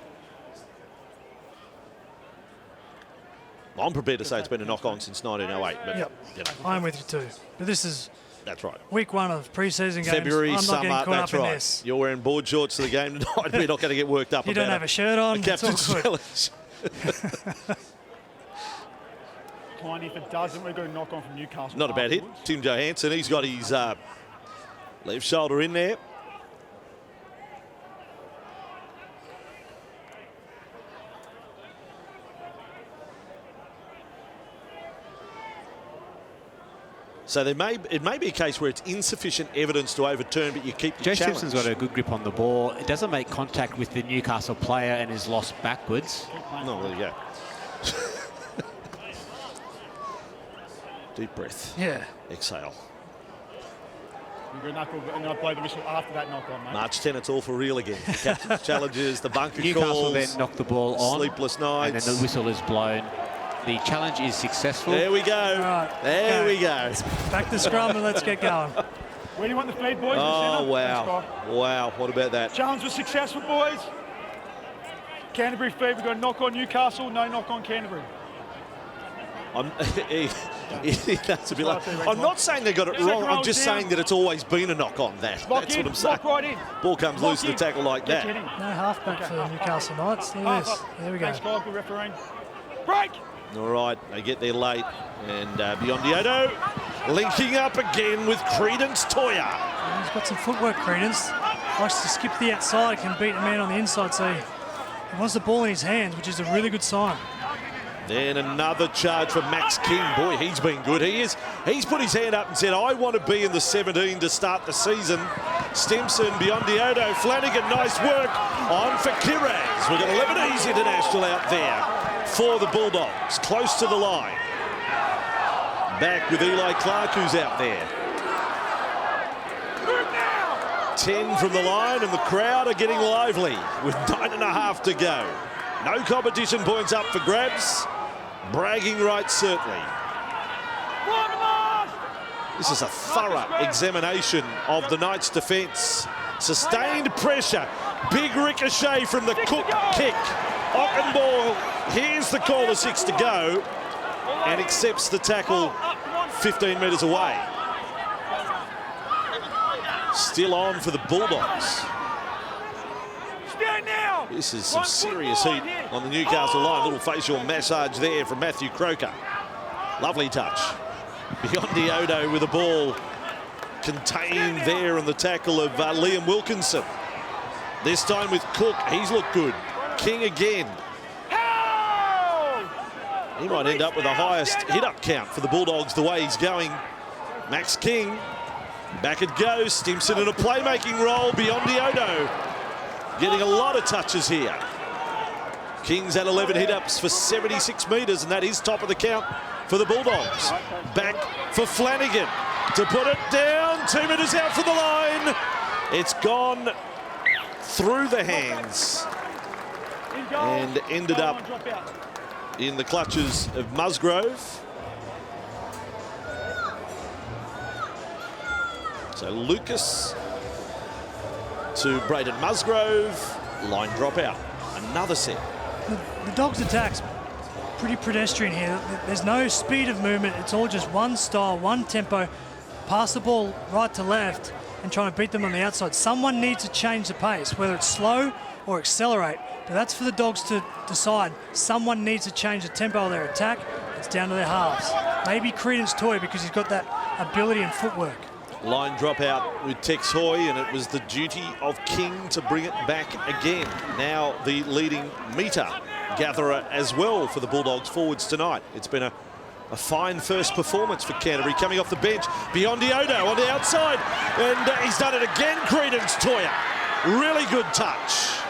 I'm prepared to say it's been a knock-on since 1908. But, Yep, you know, I'm with you too. But this is that's right. week 1 of pre-season games. February, I'm not summer, getting caught that's up in right. this. You're wearing board shorts to the game tonight. We're not going to get worked up You about don't have a shirt on. the It's all captain's good. challenge. Klein, if it doesn't, we're going to knock on from Newcastle. Not a bad hit. afterwards. Tim Johansson, he's got his left shoulder in there. So it may be a case where it's insufficient evidence to overturn, but you keep your Joe challenge. Simpson's got a good grip on the ball. It doesn't make contact with the Newcastle player and is lost backwards. Oh, there you go. Deep breath. Yeah. Exhale. We're going to knuckle and I'll blow the whistle after that knock-on, mate. March 10, it's all for real again. The captain's challenges, the bunker Newcastle calls, then knock the ball on. sleepless nights. And then the whistle is blown. The challenge is successful. There we go. Right, There go. we go. Back to scrum and let's get going. Where do you want the feed, boys? In the Oh, centre? wow. Thanks, Wow. What about that? Scott. Challenge was successful, boys. Canterbury feed, we've got a knock on Newcastle, no knock on Canterbury. That's a bit like, I'm not saying they got it wrong. I'm just saying that it's always been a knock on that. Lock That's in, what I'm saying. lock right in. Ball comes Lock loose in the in. tackle like Get that. your heading. No halfback for the Newcastle Knights. Look at this. There we go. Thanks, Kyle. Good refereeing. Break! All right, they get there late. And Biondi linking up again with Credence Toya. He's got some footwork, Credence. Likes to skip the outside, can beat a man on the inside, so he wants the ball in his hands, which is a really good sign. Then another charge for Max King. Boy, he's been good. He's put his hand up and said, I want to be in the 17 to start the season. Stimson, Biondi, Flanagan, nice work on for Kiraz. We've got a Lebanese international out there for the Bulldogs, close to the line. Back with Eli Clark, who's out there. 10 from the line, and the crowd are getting lively with 9.5 to go. No competition points up for grabs. Bragging rights, certainly. This is a thorough examination of the Knights' defence. Sustained pressure. Big ricochet from the Cook kick. Ockenball hears the call of 6 to go and accepts the tackle 15 metres away. Still on for the Bulldogs. This is some serious heat on the Newcastle line. Little facial massage there from Matthew Croker. Lovely touch. Biondi Odo with the ball contained there on the tackle of Liam Wilkinson. This time with Cook, he's looked good. King again. He might end up with the highest hit-up count for the Bulldogs the way he's going. Max King, back it goes. Stimson in a playmaking role. Biondi Odo getting a lot of touches here. King's had 11 hit-ups for 76 metres, and that is top of the count for the Bulldogs. Back for Flanagan to put it down. 2 metres out for the line. It's gone through the hands and ended up in the clutches of Musgrove. So Lucas to Braden Musgrove. Line drop out. Another set. The Dogs' attack's pretty pedestrian here. There's no speed of movement. It's all just one style, one tempo. Pass the ball right to left and trying to beat them on the outside. Someone needs to change the pace, whether it's slow or accelerate. But that's for the Dogs to decide. Someone needs to change the tempo of their attack. It's down to their halves. Maybe Credence Toy because he's got that ability and footwork. Line drop out with Tex Hoy, and it was the duty of King to bring it back again. Now the leading meter gatherer as well for the Bulldogs forwards tonight. It's been a fine first performance for Canterbury coming off the bench. Biondi Odo on the outside, and he's done it again, Credence Toya. Really good touch.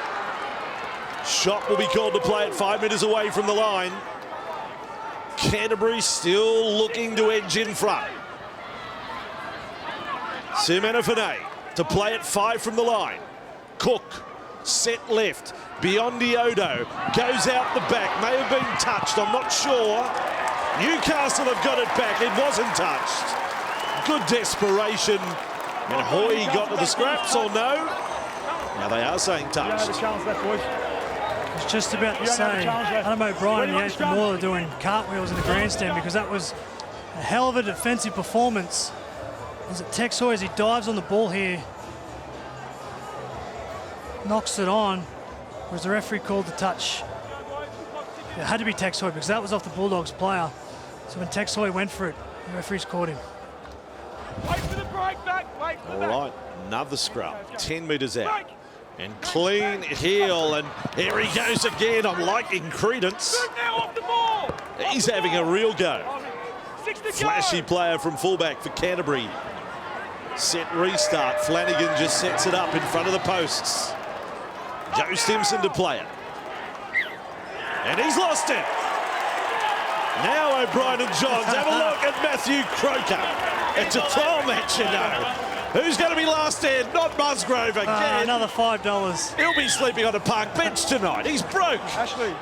Shot will be called to play at 5 metres away from the line. Canterbury still looking to edge in front. Simenofane to play at 5 from the line. Cook, set left. Biondi-Odo goes out the back. May have been touched, I'm not sure. Newcastle have got it back. It wasn't touched. Good desperation. And Hoy got to the scraps or no? Now they are saying touched. I was just about to say, Adam O'Brien and Yates Moore doing cartwheels in the grandstand because that was a hell of a defensive performance. As it Tex Hoy, as he dives on the ball here, knocks it on. Was the referee called the touch? It had to be Tex Hoy because that was off the Bulldogs player. So when Tex Hoy went for it, the referee's caught him. Wait for the break back. Wait for the All right, another scrub, 10 metres out. And clean heel, and here he goes again. I'm liking Credence. now off the ball. He's having a real go. Flashy player from fullback for Canterbury. Set restart. Flanagan just sets it up in front of the posts. Joe Stimson to play it. And he's lost it. Now O'Brien and Johns have a look at Matthew Croker. It's a trial match, you know. Who's going to be last in? Not Musgrove again. Another $5. He'll be sleeping on a park bench tonight. He's broke. Ashley.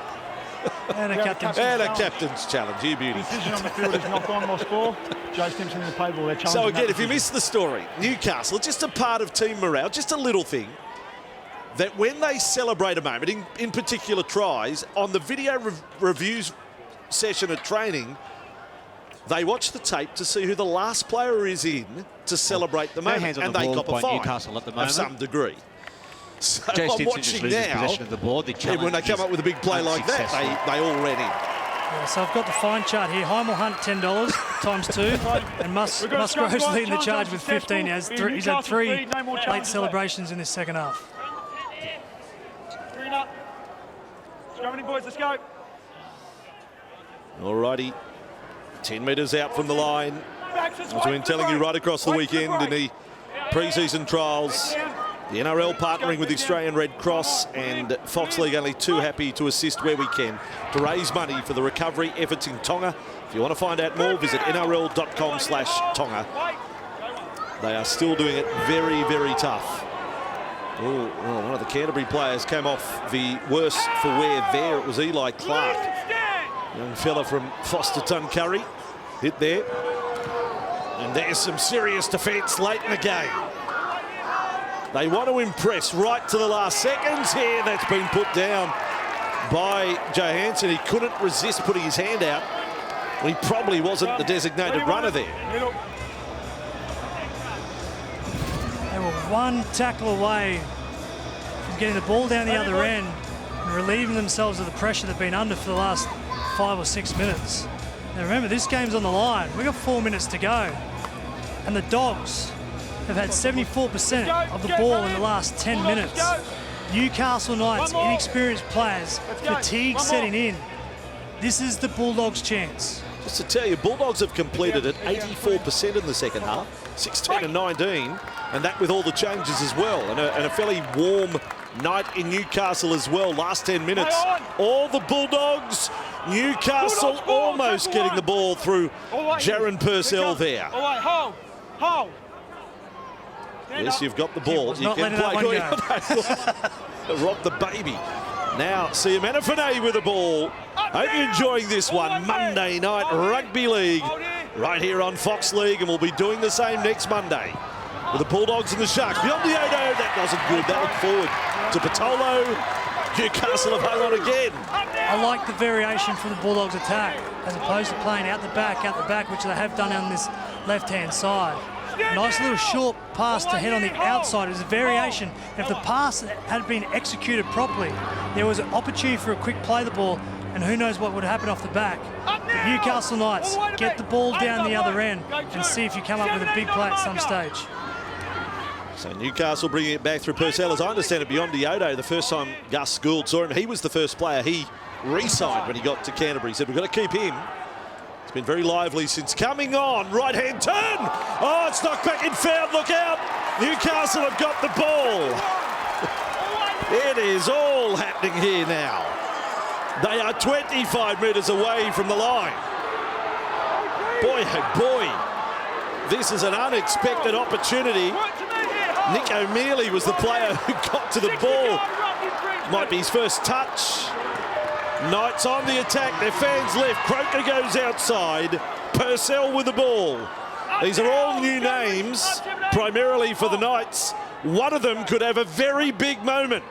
And a captain's And a captain's challenge. You beauty. Decision on the field is knocked on, lost 4. Joe Stimson in the play ball. So again, if you missed the story, Newcastle, just a part of team morale, just a little thing, that when they celebrate a moment, in particular tries, on the video reviews session at training, they watch the tape to see who the last player is in to celebrate the No moment, hands on and the they ball cop a by fine Newcastle at the of moment. some degree. So Joe I'm Stimson just watching loses now, possession of the ball. and when they come up with a big play like that, they all ran in. Yeah, so I've got the fine chart here. Heimel Hunt, $10 times 2. And Musgrove's leading the charge with 15. He's had 3 late celebrations in this second half. Green up. Scrumming, boys, let's go. Alrighty, 10 metres out from the line. As we've been telling you right across the weekend in the pre-season trials, the NRL partnering with the Australian Red Cross, and Fox League only too happy to assist where we can to raise money for the recovery efforts in Tonga. If you want to find out more, visit nrl.com/Tonga. They are still doing it very, very tough. Oh, well, one of the Canterbury players came off the worse for wear there. It was Eli Clark, young fella from Foster Tuncurry, hit there. And there's some serious defence late in the game. They want to impress right to the last seconds here. That's been put down by Johansson. He couldn't resist putting his hand out. He probably wasn't the designated runner there. They were one tackle away from getting the ball down the other end and relieving themselves of the pressure they've been under for the last 5 or 6 minutes. Now remember, this game's on the line. We've got 4 minutes to go. And the Dogs have had 74% of the ball in the last 10 minutes. Newcastle Knights, inexperienced players, fatigue setting in. This is the Bulldogs' chance. Just to tell you, Bulldogs have completed at 84% in the second half, 16 and 19, and that with all the changes as well. And a fairly warm night in Newcastle as well, last 10 minutes. All the Bulldogs, Newcastle almost getting the ball through Jaron Purcell there. All right, hold. Yes, you've got the ball. You can play. Rock the baby. Now, Simenofane with the ball. Hope you're enjoying this one. Monday night Rugby League right here on Fox League, and we'll be doing the same next Monday with the Bulldogs and the Sharks. Biondi-Odo, that wasn't good. That looked forward to Patolo. Newcastle have hung on again. I like the variation from the Bulldogs attack as opposed to playing out the back, which they have done on this left-hand side. Nice little short pass to head on the outside. It was a variation. And if the pass had been executed properly, there was an opportunity for a quick play of the ball, and who knows what would happen off the back. But Newcastle Knights, get the ball down the other end and see if you come up with a big play at some stage. So Newcastle bringing it back through Purcell. As I understand it, Biondi-Odo, the first time Gus Gould saw him, he was the first player he re-signed when he got to Canterbury. He said, we've got to keep him. It's been very lively since coming on. Right-hand turn. Oh, it's knocked back and fouled. Look out. Newcastle have got the ball. It is all happening here now. They are 25 metres away from the line. Boy, oh boy, this is an unexpected opportunity. Nick O'Mealy was the player who got to the ball. Might be his first touch. Knights on the attack, their fans left. Croker goes outside. Purcell with the ball. These are all new names, primarily for the Knights. One of them could have a very big moment.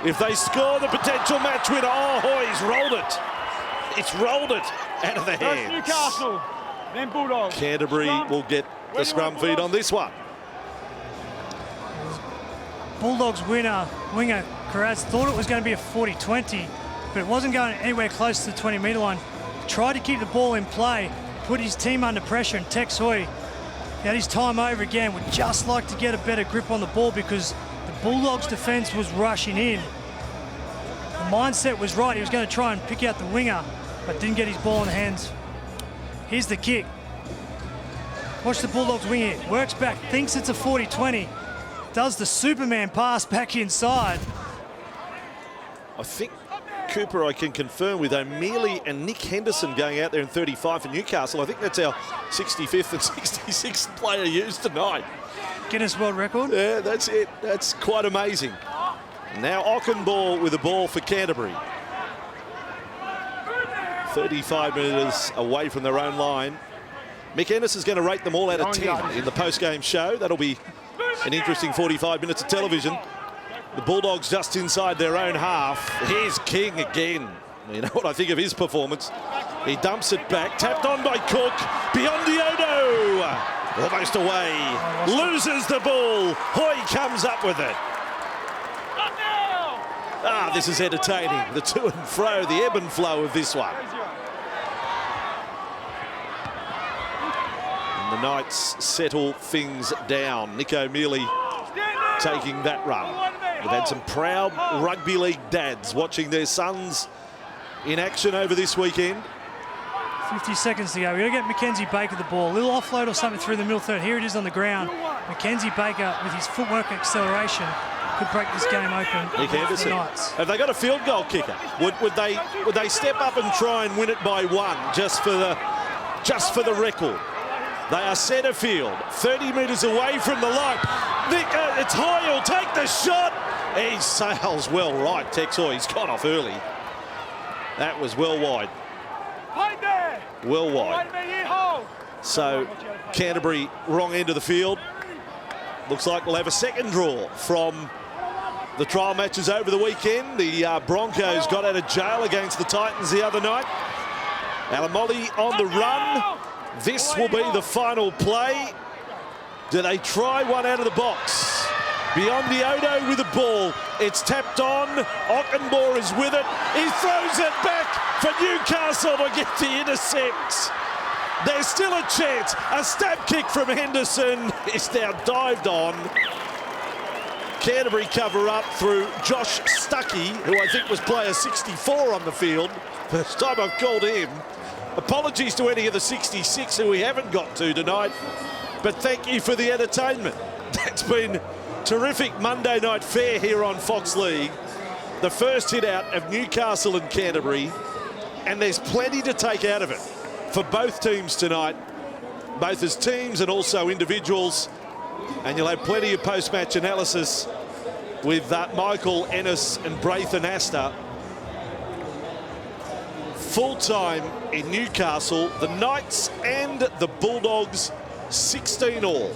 If they score the potential match winner, oh, he's rolled it. It's rolled it out of the hands. Newcastle, then Bulldogs. Canterbury will get the scrum feed on this one. Bulldogs winger Carraz thought it was going to be a 40-20, but it wasn't going anywhere close to the 20-metre line. Tried to keep the ball in play, put his team under pressure, and Tex Hoy had his time over again. Would just like to get a better grip on the ball because the Bulldogs' defence was rushing in. The mindset was right. He was going to try and pick out the winger, but didn't get his ball in the hands. Here's the kick. Watch the Bulldogs wing it. Works back, thinks it's a 40-20. Does the Superman pass back inside. I think, Cooper, I can confirm with O'Mealy and Nick Henderson going out there in 35 for Newcastle. I think that's our 65th and 66th player used tonight. Guinness World Record. Yeah, that's it. That's quite amazing. Now Ockenball with the ball for Canterbury. 35 metres away from their own line. Mick Ennis is going to rate them all out of 10 in the post-game show. That'll be an interesting 45 minutes of television. The Bulldogs just inside their own half. Here's King again. You know what I think of his performance. He dumps it back, tapped on by Cook. Biondo, almost away. Loses the ball. Hoy comes up with it. Ah, this is entertaining. The to and fro, the ebb and flow of this one. And the Knights settle things down. Nick O'Mealy taking that run. We've had some proud rugby league dads watching their sons in action over this weekend. 50 seconds to go. We're going to get Mackenzie Baker the ball. A little offload or something through the middle third. Here it is on the ground. Mackenzie Baker, with his footwork and acceleration, could break this game open. Nick Henderson. Have they got a field goal kicker? Would they step up and try and win it by one just for the record? They are centre field, 30 metres away from the line. It's Hoy, he'll take the shot. He sails well right, Tex Hoy. He's got off early. That was well wide. Well wide. So Canterbury, wrong end of the field. Looks like we'll have a second draw from the trial matches over the weekend. The Broncos got out of jail against the Titans the other night. Alamoli on the run. This will be the final play. Do they try one out of the box? Biondo with the ball. It's tapped on. Ockenbaugh is with it. He throws it back for Newcastle to get the intercept. There's still a chance. A stab kick from Henderson is now dived on. Canterbury cover up through Josh Stuckey, who I think was player 64 on the field. First time I've called him. Apologies to any of the 66 who we haven't got to tonight, but thank you for the entertainment. That's been terrific Monday night fare here on Fox League. The first hit out of Newcastle and Canterbury, and there's plenty to take out of it for both teams tonight, both as teams and also individuals. And you'll have plenty of post-match analysis with Michael Ennis and Braithen Astor. Full-time in Newcastle, the Knights and the Bulldogs 16 all.